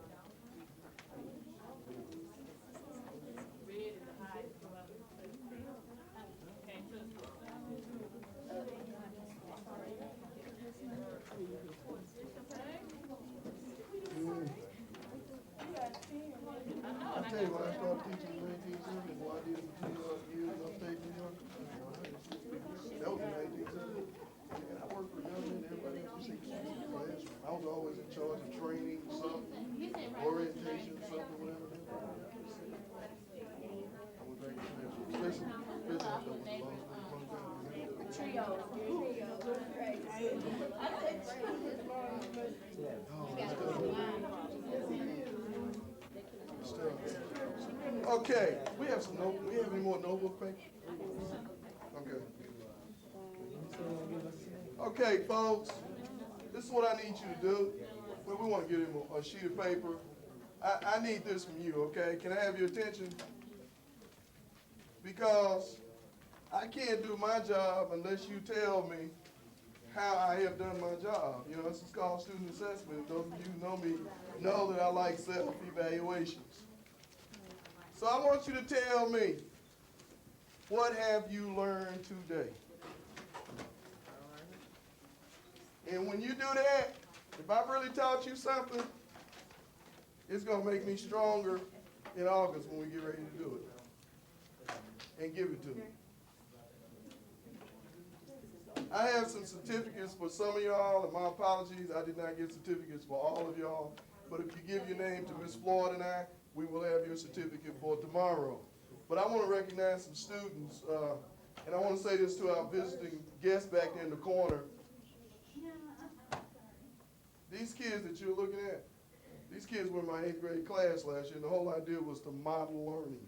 S1: I tell you, when I started teaching in 1970, boy, I did it for 2 years upstate New York. That was in 1970. And I worked for young men and everybody else in the classroom. I was always in charge of training, something, orientation, something, whatever. I was very special, especially after it was a long Okay, we have some note. We have any more notebook paper? Okay. Okay, folks. This is what I need you to do. We want to give him a sheet of paper. I need this from you. Okay? Can I have your attention? Because I can't do my job unless you tell me how I have done my job. You know, this is called student assessment. Those of you who know me know that I like self-evaluations. So I want you to tell me, what have you learned today? And when you do that, if I've really taught you something, it's going to make me stronger in August when we get ready to do it. And give it to me. I have some certificates for some of y'all, and my apologies, I did not get certificates for all of y'all. But if you give your name to Miss Floyd and I, we will have your certificate for tomorrow. But I want to recognize some students, and I want to say this to our visiting guests back there in the corner. These kids that you're looking at, these kids were in my 8th grade class last year, and the whole idea was to model learning.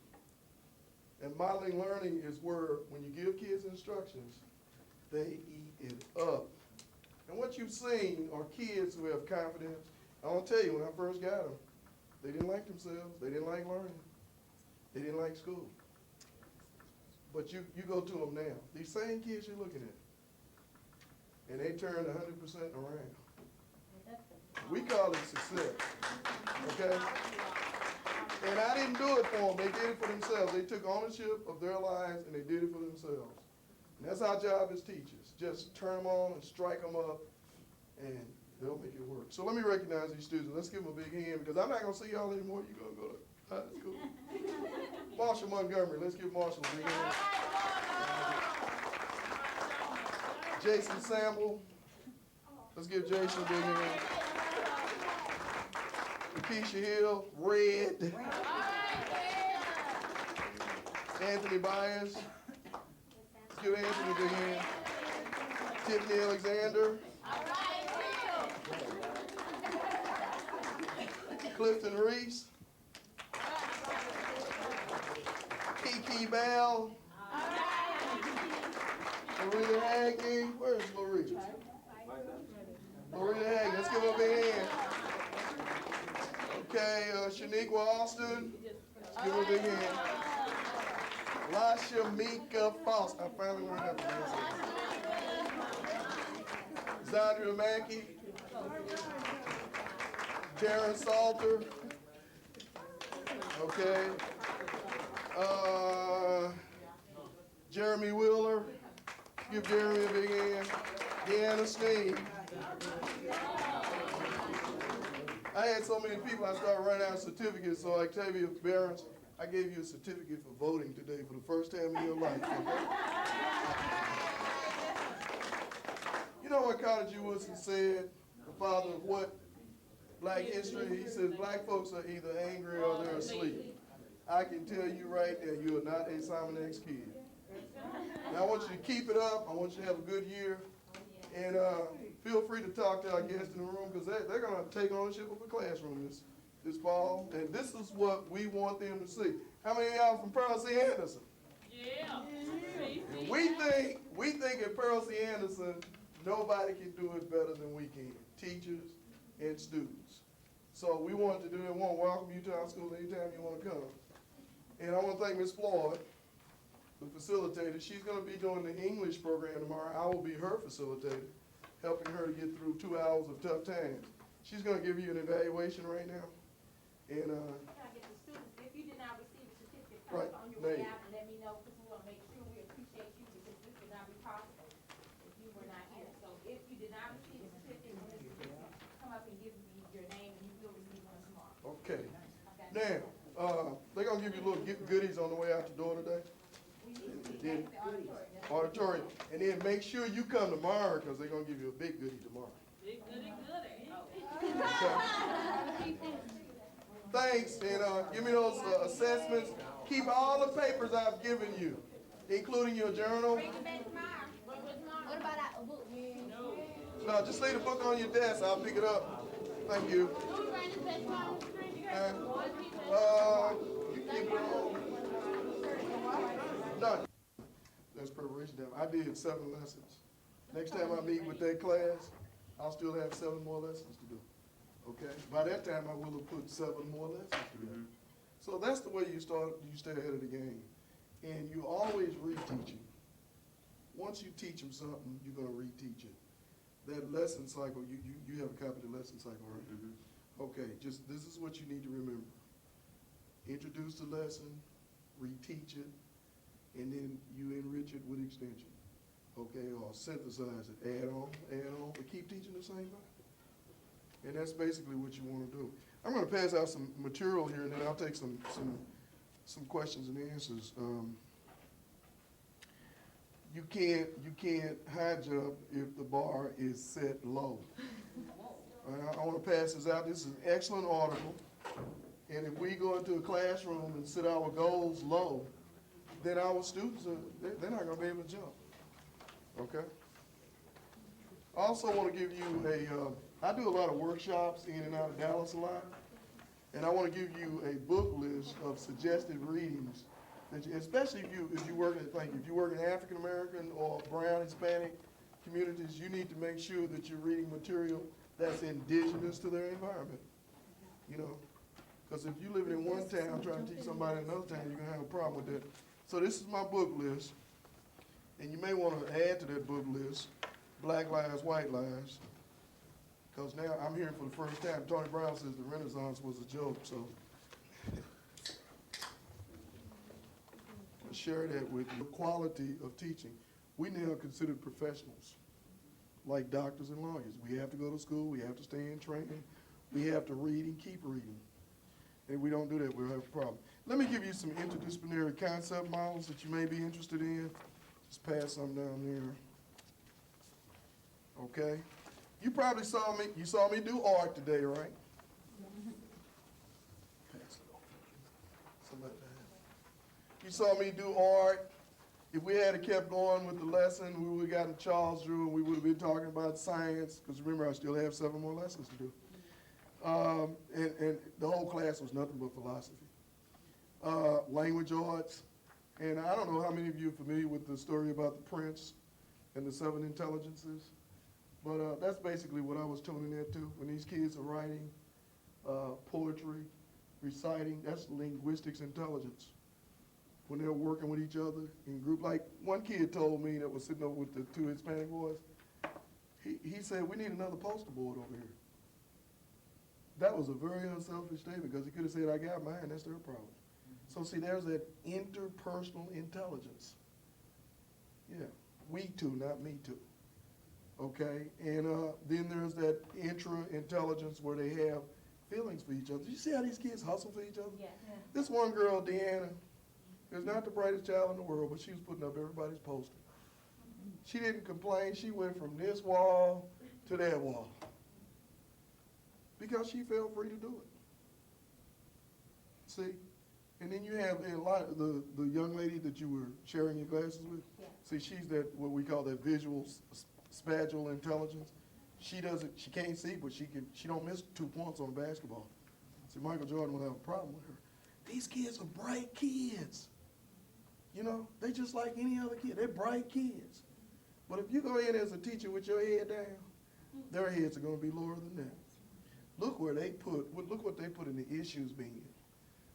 S1: And modeling learning is where, when you give kids instructions, they eat it up. And what you've seen are kids who have confidence. I want to tell you, when I first got them, they didn't like themselves, they didn't like learning, they didn't like school. But you go to them now, these same kids you're looking at, and they turned 100% around. We call it success, okay? And I didn't do it for them, they did it for themselves. They took ownership of their lives and they did it for themselves. And that's our job as teachers, just turn them on and strike them up, and they'll make it work. So let me recognize these students. Let's give them a big hand, because I'm not going to see y'all anymore. You're going to go to high school. Marshall Montgomery, let's give Marshall a big hand. Jason Sample, let's give Jason a big hand. Keisha Hill, Red. Anthony Byers, let's give Anthony a big hand. Tiffany Alexander. Clifton Reese. Kiki Bell. Marita Hagee. Where's Marita? Marita Hagee. Let's give her a big hand. Okay, Shaniqua Austin. Let's give her a big hand. Lasha Mika Foss. I finally learned how to pronounce it. Zandria Mackey. Darren Salter. Okay. Jeremy Wheeler. Give Jeremy a big hand. Deanna Sneed. I had so many people, I started running out of certificates. So Octavia Barons, I gave you a certificate for voting today for the first time in your life. Okay? You know what College Woodson said, the father of what? Black history. He says black folks are either angry or they're asleep. I can tell you right now, you are not a Simon X kid. Now I want you to keep it up. I want you to have a good year. And feel free to talk to our guests in the room, because they're going to take ownership of the classroom this fall. And this is what we want them to see. How many of y'all from Pearl C. Anderson?
S2: Yeah.
S1: And we think at Pearl C. Anderson, nobody can do it better than we can. Teachers and students. So we wanted to do it. We want to welcome you to our school anytime you want to come. And I want to thank Ms. Floyd, the facilitator. She's going to be doing the English program tomorrow. I will be her facilitator, helping her to get through 2 hours of tough times. She's going to give you an evaluation right now. And
S7: Can I get the students, if you did not receive a certificate, come
S1: Right.
S7: on your
S1: Name.
S7: way out and let me know, because we want to make sure we appreciate you, because this would not be possible if you were not here. So if you did not receive a certificate from Mr. Gibson, come up and give me your name, and you will receive one tomorrow.
S1: okay.
S7: Okay?
S1: Now, they're going to give you little goodies on the way out the door today.
S7: We need to be
S1: Then-
S7: back at the auditorium.
S1: Auditorium. And then make sure you come tomorrow, because they're going to give you a big goodie tomorrow.
S2: Big goody goody.
S1: Okay. Thanks, and give me those assessments. Keep all the papers I've given you, including your journal.
S7: Bring it back tomorrow. What about our book?
S1: No, just leave the book on your desk. I'll pick it up. Thank you. You keep it on. No, that's preparation time. I did 7 lessons. Next time I meet with that class, I'll still have 7 more lessons to do. Okay? By that time, I will have put 7 more lessons to do. So that's the way you stay ahead of the game. And you always reteaching. Once you teach them something, you're going to reteach it. That lesson cycle, you have a copy of the lesson cycle, right? Okay, just this is what you need to remember. Introduce the lesson, reteach it, and then you enrich it with extension. Okay, or synthesize it, add on, but keep teaching the same thing. And that's basically what you want to do. I'm going to pass out some material here, and then I'll take some questions and answers. You can't high jump if the bar is set low. I want to pass this out. This is an excellent article. And if we go into a classroom and set our goals low, then our students, they're not going to be able to jump. Okay? I also want to give you I do a lot of workshops in and out of Dallas a lot, and I want to give you a book list of suggested readings that you, especially if you work in African American or brown Hispanic communities, you need to make sure that you're reading material that's indigenous to their environment. You know, because if you're living in one town trying to teach somebody in another town, you're gonna have a problem with that. So this is my book list, and you may want to add to that book list Black Lives, White Lives, because now I'm hearing for the first time, Tony Brown says the Renaissance was a joke, so I'll share that with you. The quality of teaching. We now are considered professionals, like doctors and lawyers. We have to go to school, we have to stay in training, we have to read and keep reading. And if we don't do that, we'll have a problem. Let me give you some interdisciplinary concept models that you may be interested in. Just pass some down there. Okay? You probably saw me do art today, right? Pass it over. Something like that. You saw me do art. If we had kept going with the lesson, we would have gotten Charles Drew, and we would have been talking about science, because remember, I still have 7 more lessons to do. And the whole class was nothing but philosophy. Language arts, and I don't know how many of you are familiar with the story about the prince and the 7 intelligences, but that's basically what I was tuning into. When these kids are writing poetry, reciting, that's linguistics intelligence. When they're working with each other in group, like one kid told me that was sitting over with the 2 Hispanic boys, he said, we need another poster board over here. That was a very unselfish statement, because he could have said, I got mine, that's their problem. So see, there's that interpersonal intelligence. Yeah, we too, not me too. Okay, and then there's that intra-intelligence where they have feelings for each other. You see how these kids hustle for each other?
S7: Yeah.
S1: This one girl, Deanna, is not the brightest child in the world, but she was putting up everybody's poster. She didn't complain. She went from this wall to that wall because she felt free to do it. See? And then you have a lot of the young lady that you were sharing your classes with.
S7: Yeah.
S1: See, she's that, what we call that visual spatial intelligence. She can't see, but she don't miss 2 points on basketball. See, Michael Jordan would have a problem with her. These kids are bright kids. You know, they just like any other kid. They're bright kids. But if you go in as a teacher with your head down, their heads are going to be lower than that. Look what they put in the issues being.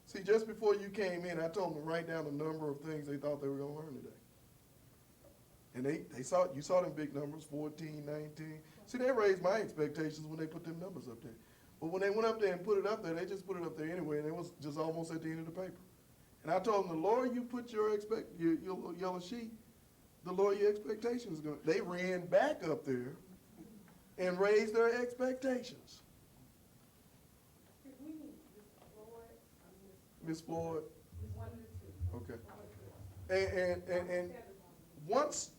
S1: See, just before you came in, I told them to write down the number of things they thought they were going to learn today. And you saw them big numbers, 14, 19. See, they raised my expectations when they put them numbers up there. But when they went up there and put it up there, they just put it up there anyway, and it was just almost at the end of the paper. And I told them, the lower you put your yellow sheet, the lower your expectations are going to. They ran back up there and raised their expectations. Miss Floyd? Okay. And once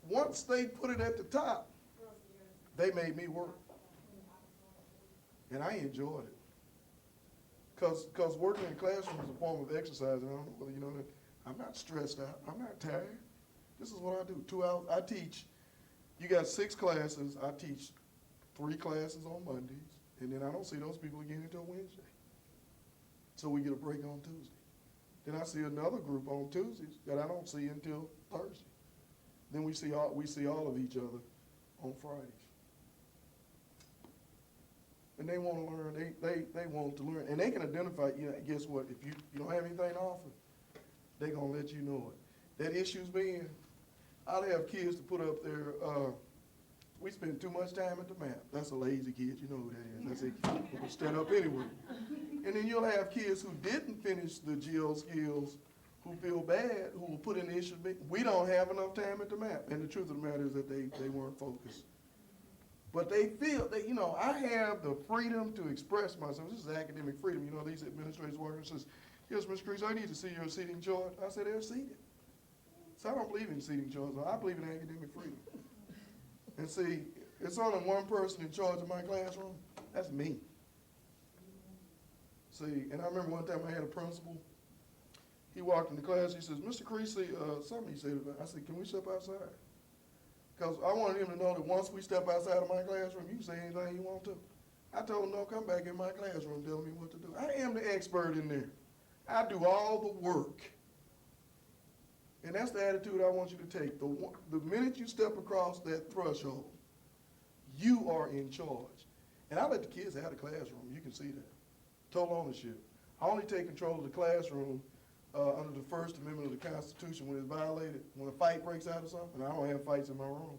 S1: they put it at the top, they made me work. And I enjoyed it. Because working in the classroom is a form of exercise, and I don't know whether you know that. I'm not stressed out. I'm not tired. This is what I do. 2 hours. I teach. You got 6 classes. I teach 3 classes on Mondays, and then I don't see those people again until Wednesday. So we get a break on Tuesday. Then I see another group on Tuesdays that I don't see until Thursday. Then we see all of each other on Fridays. And they want to learn. They want to learn, and they can identify. You know, guess what? If you don't have anything to offer, they're gonna let you know it. That issue's being. I'd have kids to put up there. We spend too much time at the map. That's a lazy kid. You know who that is. That's a kid who stand up anyway. And then you'll have kids who didn't finish the geo skills, who feel bad, who will put in the issue. We don't have enough time at the map. And the truth of the matter is that they weren't focused. But they feel that, you know, I have the freedom to express myself. This is academic freedom. You know, these administrators working says, yes, Ms. Cressey, I need to see your seating chart. I said, they're seated. So I don't believe in seating charts. I believe in academic freedom. And see, it's only one person in charge of my classroom. That's me. See, and I remember one time I had a principal. He walked into class. He says, Mr. Cressey, something he said about it. I said, can we step outside? Because I wanted him to know that once we step outside of my classroom, you can say anything you want to. I told them, don't come back in my classroom telling me what to do. I am the expert in there. I do all the work. And that's the attitude I want you to take. The minute you step across that threshold, you are in charge. And I let the kids have the classroom. You can see that. Total ownership. I only take control of the classroom under the First Amendment of the Constitution when it's violated. When a fight breaks out or something, I don't have fights in my room.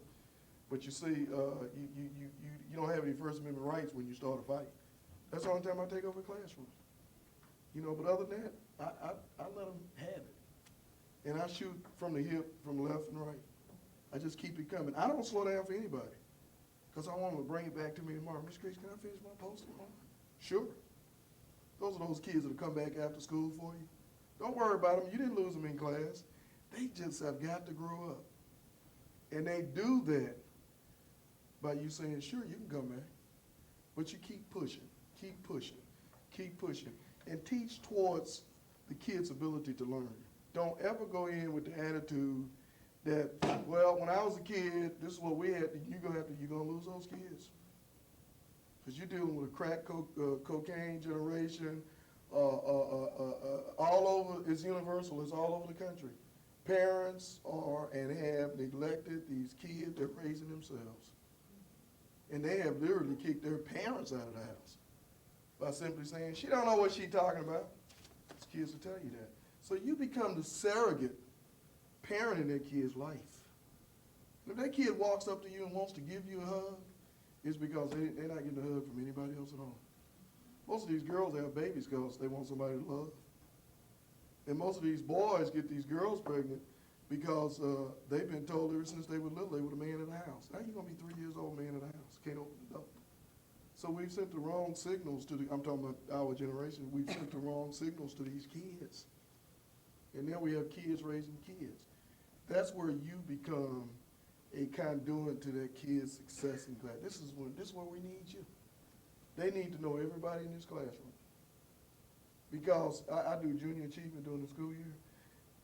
S1: But you see, you don't have any First Amendment rights when you start a fight. That's the only time I take over the classroom. You know, but other than that, I let them have it. And I shoot from the hip, from left and right. I just keep it coming. I don't slow down for anybody. Because I want them to bring it back to me tomorrow. Miss Cressey, can I finish my post tomorrow? Sure. Those are those kids that'll come back after school for you. Don't worry about them. You didn't lose them in class. They just have got to grow up. And they do that by you saying, sure, you can come back. But you keep pushing, keep pushing, keep pushing. And teach towards the kid's ability to learn. Don't ever go in with the attitude that, well, when I was a kid, this is what we had. You're gonna lose those kids, because you're dealing with a crack cocaine generation. All over. It's universal. It's all over the country. Parents are and have neglected these kids. They're raising themselves, and they have literally kicked their parents out of the house by simply saying, "She don't know what she's talking about." These kids will tell you that. So you become the surrogate parent in that kid's life. And if that kid walks up to you and wants to give you a hug, it's because they're not getting a hug from anybody else at all. Most of these girls have babies because they want somebody to love. And most of these boys get these girls pregnant because they've been told ever since they were little they were the man of the house. Now you're going to be 3 years old, man of the house. Can't open the door. So we've sent the wrong signals to I'm talking about our generation, we've sent the wrong signals to these kids. And now we have kids raising kids. That's where you become a conduit to that kid's success in class. This is where we need you. They need to know everybody in this classroom. Because I do junior achievement during the school year,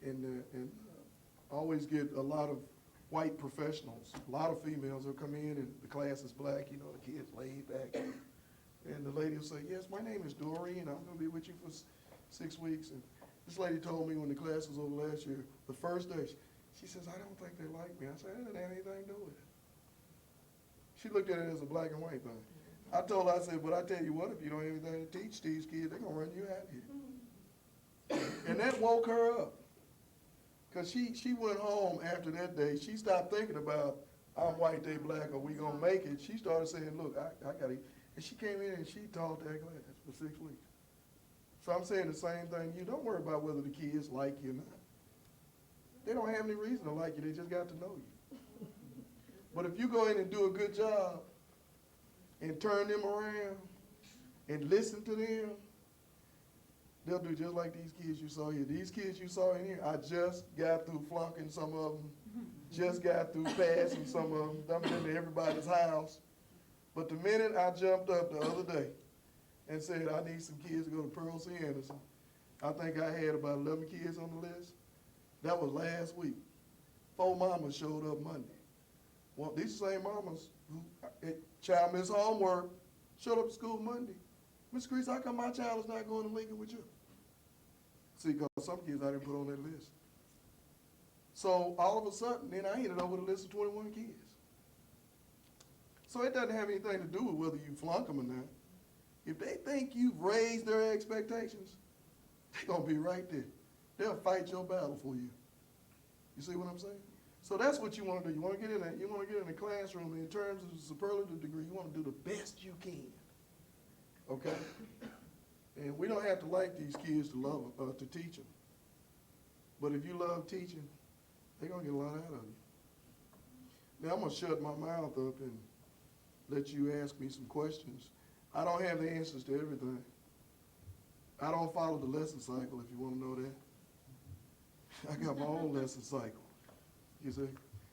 S1: and I always get a lot of white professionals, a lot of females will come in and the class is black, you know, the kids laid back. And the lady will say, yes, my name is Dory, and I'm gonna be with you for 6 weeks. And this lady told me when the class was over last year, the first day, she says, I don't think they like me. I said, that doesn't have anything to do with it. She looked at it as a black and white thing. I told her, I said, but I tell you what, if you don't have anything to teach these kids, they're gonna run you out of here. And that woke her up. Cause she went home after that day, she stopped thinking about, I'm white, they black, are we gonna make it? She started saying, look, I gotta, and she came in and she taught that class for 6 weeks. So I'm saying the same thing to you. Don't worry about whether the kids like you or not. They don't have any reason to like you, they just got to know you. But if you go in and do a good job and turn them around and listen to them, they'll do just like these kids you saw here. These kids you saw in here, I just got through flunking some of them, just got through passing some of them, dumping into everybody's house. But the minute I jumped up the other day and said, I need some kids to go to Pearl C. Anderson, I think I had about 11 kids on the list. That was last week. 4 mamas showed up Monday. Well, these same mamas who child missed homework showed up to school Monday. Miss Cressey, how come my child is not going to Lincoln with you? See, because some kids I didn't put on that list. So all of a sudden, then I ended up with a list of 21 kids. So it doesn't have anything to do with whether you flunk them or not. If they think you've raised their expectations, they're going to be right there. They'll fight your battle for you. You see what I'm saying? So that's what you want to do. You want to get in there. You want to get in the classroom, and in terms of the superlative degree, you want to do the best you can. Okay? And we don't have to like these kids to love them, to teach them. But if you love teaching, they're going to get a lot out of you. Now, I'm going to shut my mouth up and let you ask me some questions. I don't have the answers to everything. I don't follow the lesson cycle, if you want to know that. I got my own lesson cycle, you see?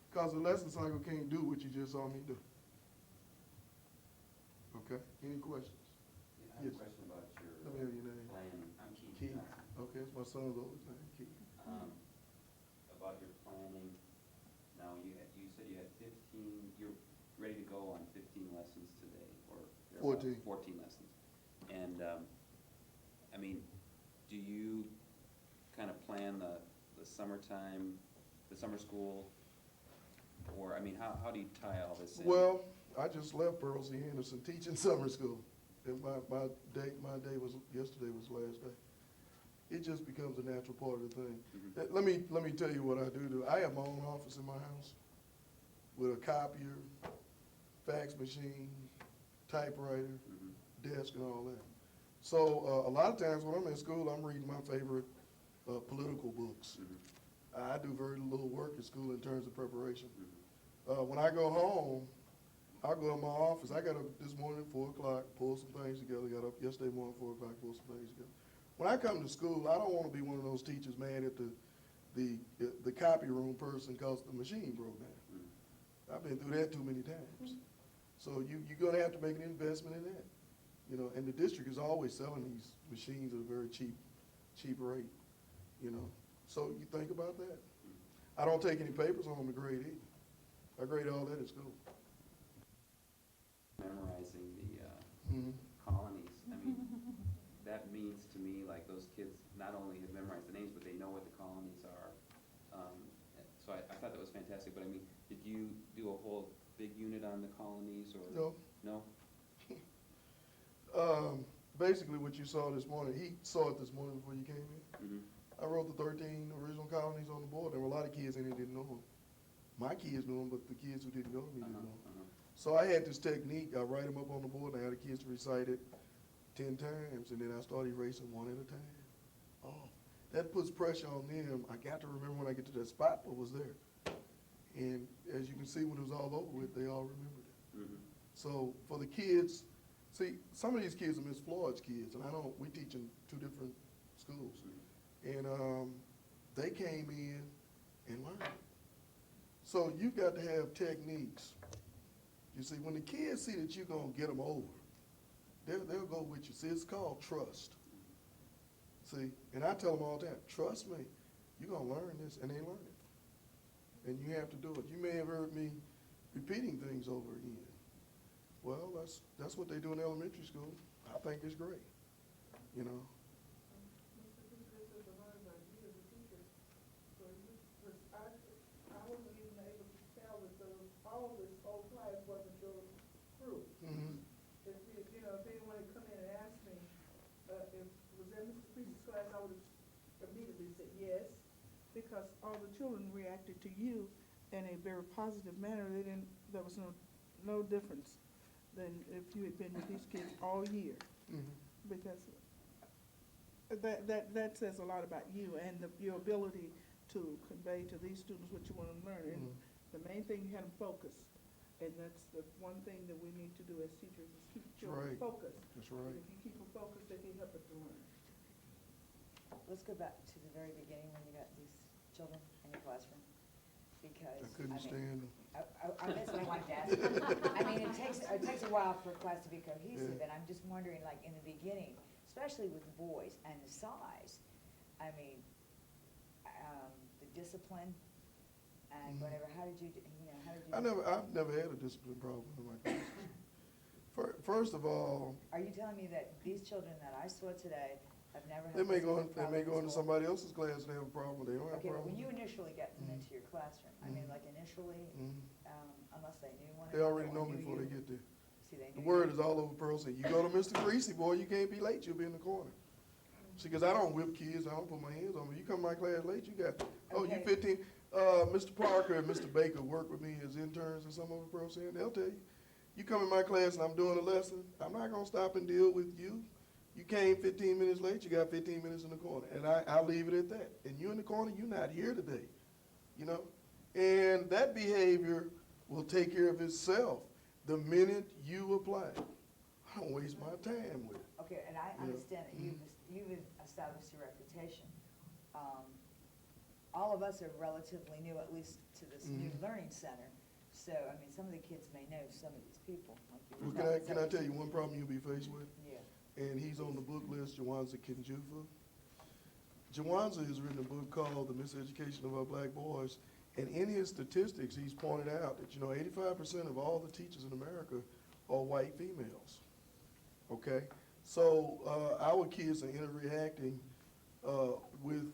S1: Because the lesson cycle can't do what you just saw me do. Okay, any questions?
S8: I have a question about your
S1: Let me have your name.
S8: planning. I'm Keith.
S1: Keith.
S8: Johnson.
S1: Okay, it's my son's oldest name, Keith.
S8: About your planning. Now, you said you had 15, you're ready to go on 15 lessons today, or
S1: 14.
S8: 14 lessons. And, I mean, do you kind of plan the summertime, the summer school? Or, I mean, how do you tie all this in?
S1: Well, I just left Pearl C. Henderson teaching summer school. And my day was, yesterday was the last day. It just becomes a natural part of the thing.
S8: Mhm.
S1: Let me tell you what I do. I have my own office in my house with a copier, fax machine, typewriter, desk, and all that. So a lot of times when I'm in school, I'm reading my favorite political books. I do very little work at school in terms of preparation. When I go home, I'll go in my office. I got up this morning at 4 o'clock, pull some things together. Got up yesterday morning at 4 o'clock, pull some things together. When I come to school, I don't want to be one of those teachers mad at the copy room person because the machine broke down. I've been through that too many times. So you're going to have to make an investment in that. You know, and the district is always selling these machines at a very cheap rate, you know. So you think about that. I don't take any papers home to grade either. I grade all that at school.
S8: Memorizing the
S1: Mhm.
S8: colonies, I mean, that means to me, like, those kids not only have memorized the names, but they know what the colonies are. So I thought that was fantastic, but I mean, did you do a whole big unit on the colonies, or?
S1: No.
S8: No?
S1: Basically what you saw this morning, he saw it this morning before you came in.
S8: Mhm.
S1: I wrote the 13 original colonies on the board. There were a lot of kids in it that didn't know them. My kids knew them, but the kids who didn't go to me didn't know them. So I had this technique. I write them up on the board, and I had the kids to recite it 10 times, and then I started erasing one at a time. Oh, that puts pressure on them. I got to remember when I get to that spot what was there. And as you can see, when it was all over with, they all remembered it. So for the kids, see, some of these kids are Miss Floyd's kids, and we teach in 2 different schools. And they came in and learned. So you've got to have techniques. You see, when the kids see that you're going to get them over, they'll go with you. See, it's called trust. See, and I tell them all the time, trust me, you're going to learn this, and they learn it. And you have to do it. You may have heard me repeating things over again. Well, that's what they do in elementary school. I think it's great, you know.
S9: I wasn't even able to tell that all this whole class wasn't your group.
S1: Mm-hmm.
S9: If anyone had come in and asked me, if it was in Mr. Creasy's class, I would have immediately said yes, because all the children reacted to you in a very positive manner. There was no difference than if you had been with these kids all year.
S1: Mm-hmm.
S9: Because that says a lot about you and your ability to convey to these students what you want to learn. And the main thing, you had them focused. And that's the one thing that we need to do as teachers, is keep children focused.
S1: That's right.
S9: And if you keep them focused, they can help us to learn.
S10: Let's go back to the very beginning when you got these children in your classroom, because.
S1: I couldn't stand them.
S10: That's what I wanted to ask you. I mean, it takes a while for a class to be cohesive, and I'm just wondering, like, in the beginning, especially with the boys and the size, I mean, the discipline and whatever, how did you do?
S1: I've never had a discipline problem in my classes. First of all,
S10: Are you telling me that these children that I saw today have never had
S1: they may go
S10: in
S1: into somebody else's class and have a problem, but they don't have a
S10: Okay, but
S1: problem.
S10: when you initially got them into your classroom, I mean, like initially, unless they knew one
S1: They
S10: another
S1: already
S10: or
S1: know me
S10: knew
S1: before they
S10: you.
S1: get there.
S10: See, they
S1: The
S10: knew
S1: word
S10: you.
S1: is all over Pearl City. You go to Mr. Cressey, boy, you can't be late, you'll be in the corner. See, because I don't whip kids, I don't put my hands on them. You come to my class late, you got, you
S10: Okay.
S1: 15. Mr. Parker and Mr. Baker work with me as interns and some of the Pearl City, and they'll tell you, you come in my class and I'm doing a lesson, I'm not gonna stop and deal with you. You came 15 minutes late, you got 15 minutes in the corner, and I'll leave it at that. And you in the corner, you're not here today, you know? And that behavior will take care of itself the minute you apply it. I don't waste my time with it.
S10: Okay, and I
S1: You know,
S10: understand that you've established a reputation. All of us are relatively new, at least to this new learning center. So, I mean, some of the kids may know some of these people. Like you were
S1: Well,
S10: telling
S1: can I tell you one problem you'll be faced with?
S10: Yeah.
S1: And he's on the book list, Jawanza Kinjufa. Jawanza has written a book called The Miseducation of Our Black Boys, and in his statistics, he's pointed out that, 85% of all the teachers in America are white females. okay? So our kids are interacting with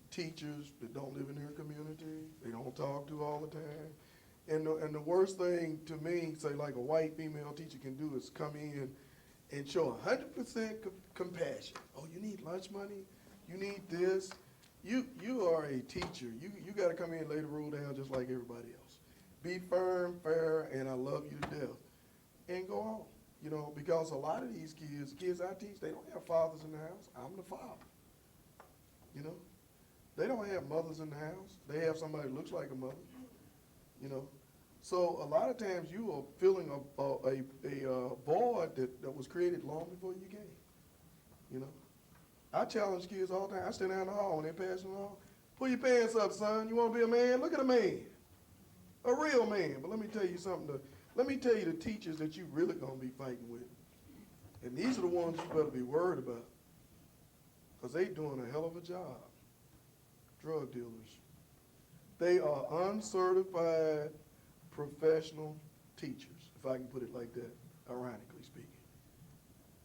S1: teachers that don't live in their community, they don't talk to all the time. And the worst thing to me, say like a white female teacher can do is come in and show 100% compassion. Oh, you need lunch money? You need this? You are a teacher. You got to come in and lay the rule down just like everybody else. Be firm, fair, and I love you to death. And go on, you know, because a lot of these kids I teach, they don't have fathers in the house. I'm the father, you know. They don't have mothers in the house. They have somebody that looks like a mother, you know. So a lot of times you are filling a void that was created long before you came, you know. I challenge kids all the time. I stand down the hall when they're passing along. Pull your pants up, son. You want to be a man? Look at a man, a real man. But let me tell you something. Let me tell you the teachers that you really going to be fighting with. And these are the ones you better be worried about, because they doing a hell of a job. Drug dealers. They are uncertified professional teachers, if I can put it like that, ironically speaking.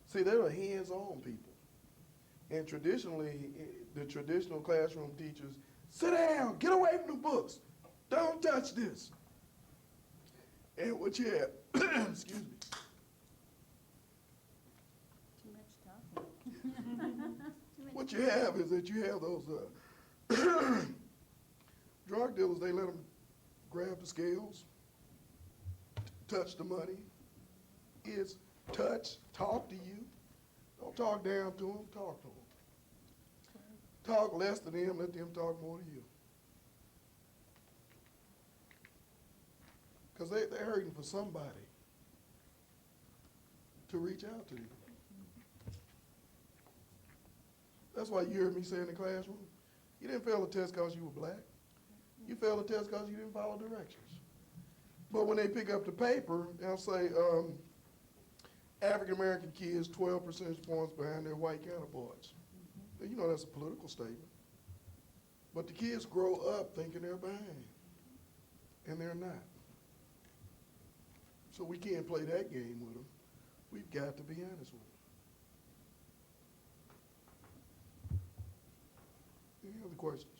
S1: See, they're hands-on people. And traditionally, the traditional classroom teachers, sit down, get away from the books, don't touch this. And what you have, excuse me.
S2: Too much talking.
S1: What you have is that you have those drug dealers, they let them grab the scales, touch the money. It's touch, talk to you. Don't talk down to them, talk to them. Talk less to them, let them talk more to you. Because they're hurting for somebody to reach out to you. That's why you heard me say in the classroom, you didn't fail the test because you were black. You failed the test because you didn't follow directions. But when they pick up the paper, they'll say, African-American kids 12 percentage points behind their white counterparts. Now, you know that's a political statement. But the kids grow up thinking they're behind, and they're not. So we can't play that game with them. We've got to be honest with them. Any other questions?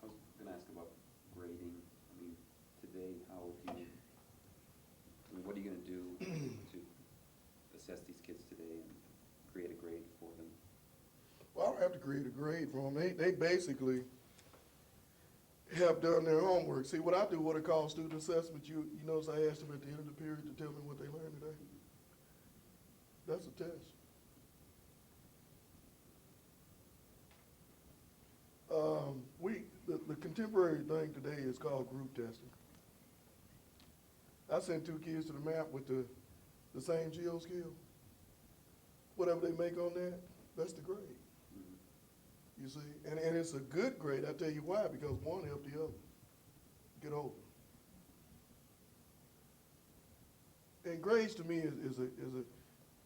S8: I was gonna ask about grading. I mean, today, how do you, I mean, what are you gonna do to assess these kids today and create a grade for them?
S1: Well, I don't have to create a grade for them. They basically have done their homework. See, what I do, what I call student assessment, you notice I asked them at the end of the period to tell me what they learned today. That's a test. The contemporary thing today is called group testing. I sent 2 kids to the map with the same geo skill. Whatever they make on that, that's the grade. You see, and it's a good grade. I tell you why, because one helped the other get over. And grades to me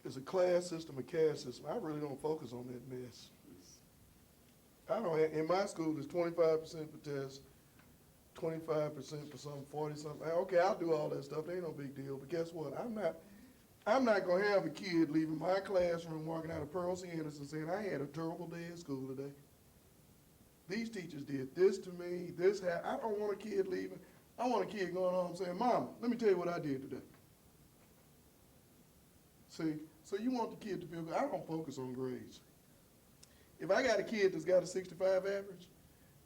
S1: is a class system, a caste system. I really don't focus on that mess. I don't have, in my school, there's 25% for tests, 25% for some, 40-something. Okay, I'll do all that stuff. They ain't no big deal. But guess what? I'm not gonna have a kid leaving my classroom walking out of Pearl C. Anderson saying, I had a terrible day at school today. These teachers did this to me, this happened. I don't want a kid leaving. I want a kid going home saying, Mama, let me tell you what I did today. See, so you want the kid to feel good. I don't focus on grades. If I got a kid that's got a 65 average,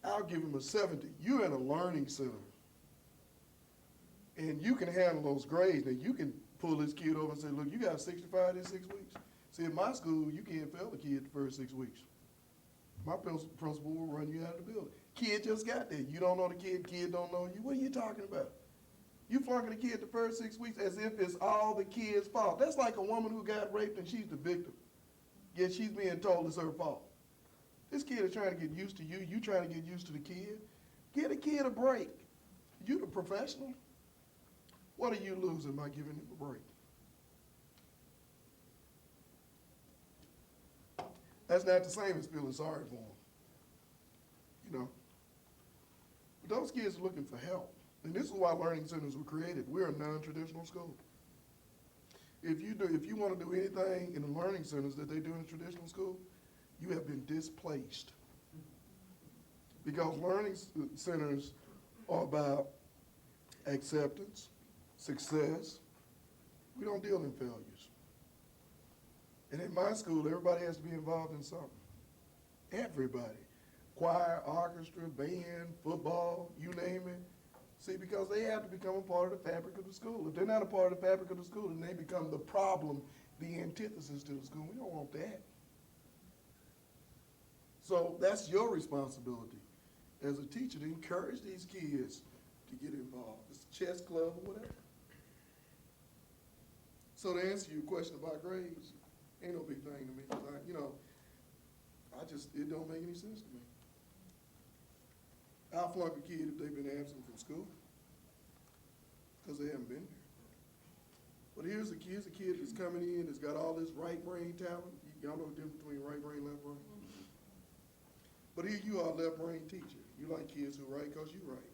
S1: I'll give him a 70. You're in a learning center. And you can handle those grades. Now, you can pull this kid over and say, look, you got a 65 in 6 weeks. See, in my school, you can't fail a kid the first 6 weeks. My principal will run you out of the building. Kid just got there. You don't know the kid don't know you. What are you talking about? You flunking the kid the first 6 weeks as if it's all the kid's fault. That's like a woman who got raped and she's the victim, yet she's being told it's her fault. This kid is trying to get used to you. You trying to get used to the kid. Give the kid a break. You the professional. What are you losing by giving him a break? That's not the same as feeling sorry for them. You know? But those kids are looking for help. And this is why learning centers were created. We're a non-traditional school. if you wanna do anything in the learning centers that they do in the traditional school, you have been displaced. Because learning centers are about acceptance, success. We don't deal in failures. And in my school, everybody has to be involved in something. Everybody. Choir, orchestra, band, football, you name it. See, because they have to become a part of the fabric of the school. If they're not a part of the fabric of the school, then they become the problem, the antithesis to the school. We don't want that. So that's your responsibility as a teacher to encourage these kids to get involved. It's a chess club or whatever. So to answer your question about grades, ain't no big thing to me. 'Cause it don't make any sense to me. I'll flunk a kid if they've been absent from school, because they haven't been there. But here's a kid that's coming in, that's got all this right brain talent. Y'all know the difference between right brain, left brain? But here you are, left brain teacher. You like kids who write because you write.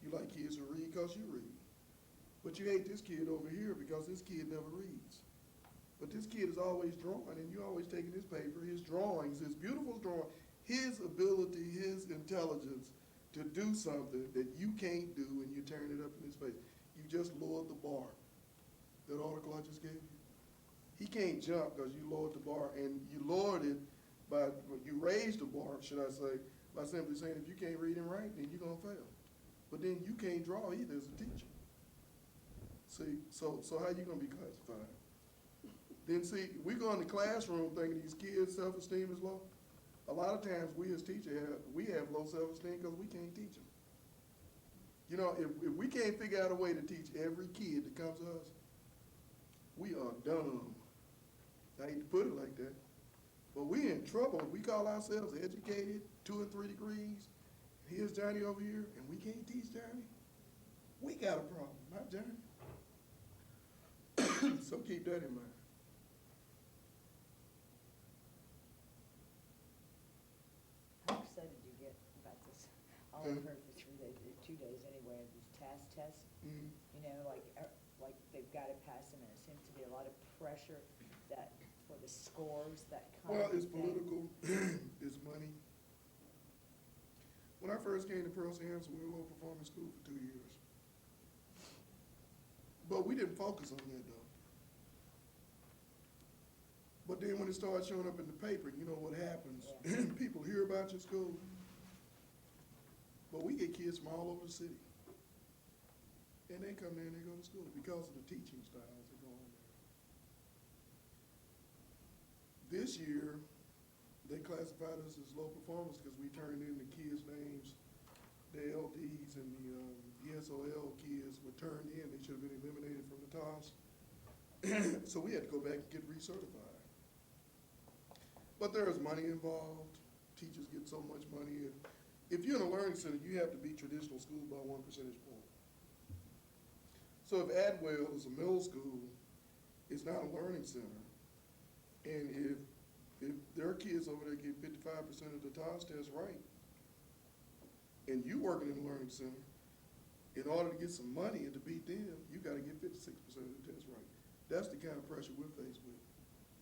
S1: You like kids who read because you read. But you hate this kid over here because this kid never reads. But this kid is always drawing, and you're always taking his paper, his drawings, his beautiful drawing, his ability, his intelligence to do something that you can't do, and you turn it up in his face. You just lowered the bar. That article I just gave you? He can't jump because you lowered the bar, and you lowered it you raised the bar, should I say, by simply saying if you can't read and write, then you're gonna fail. But then you can't draw either as a teacher. See, so how you gonna be classified? Then see, we go in the classroom thinking these kids' self-esteem is low. A lot of times we as teachers have low self-esteem because we can't teach them. You know, if we can't figure out a way to teach every kid that comes to us, we are dumb. I hate to put it like that. But we in trouble. We call ourselves educated, 2 and 3 degrees. Here's Johnny over here, and we can't teach Johnny. We got a problem, not Johnny. So keep that in mind.
S10: How excited did you get about this? All I've heard for 3 days, 2 days anyway, of these task tests.
S1: Mhm.
S10: You know, like they've got to pass them, and it seems to be a lot of pressure that for the scores that come.
S1: Well, it's political, it's money. When I first came to Pearl Hampton, we were a low-performance school for 2 years. But we didn't focus on that, though. But then when it started showing up in the paper, you know what happens?
S10: Yeah.
S1: People hear about your school. But we get kids from all over the city. And they come there and they go to school because of the teaching styles that go on there. This year, they classified us as low performers because we turned in the kids' names. The LDs and the SOL kids were turned in. They should have been eliminated from the TOS. So we had to go back and get recertified. But there's money involved. Teachers get so much money. If you're in a learning center, you have to be traditional school by 1 percentage point. So if Adwell is a middle school, it's not a learning center. And if their kids over there get 55% of the TOS test right, and you working in a learning center, in order to get some money and to beat them, you gotta get 56% of the test right. That's the kind of pressure we're faced with.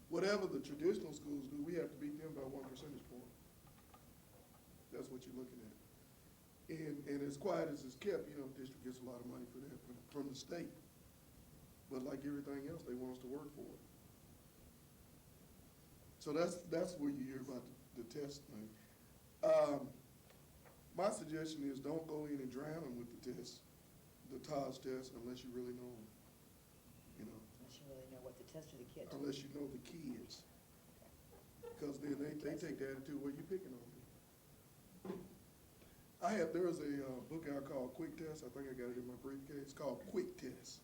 S1: Whatever the traditional schools do, we have to beat them by 1 percentage point. That's what you're looking at. And as quiet as it's kept, you know, the district gets a lot of money for that from the state. But like everything else, they want us to work for it. So that's where you hear about the test thing. My suggestion is don't go in and drown them with the test, the TOS test, unless you really know them. You know.
S10: Unless you really know what the test or the kids.
S1: Unless you know the kids. Because then they take the attitude, well, you're picking on me. There's a book out called Quick Test. I think I got it in my briefcase. It's called Quick Test.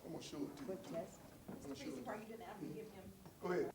S1: I'm gonna show it to you.
S10: Quick test?
S1: I'm gonna
S7: Mr.
S1: show
S7: Cressey,
S1: it.
S7: part you didn't have to give him.
S1: Go ahead.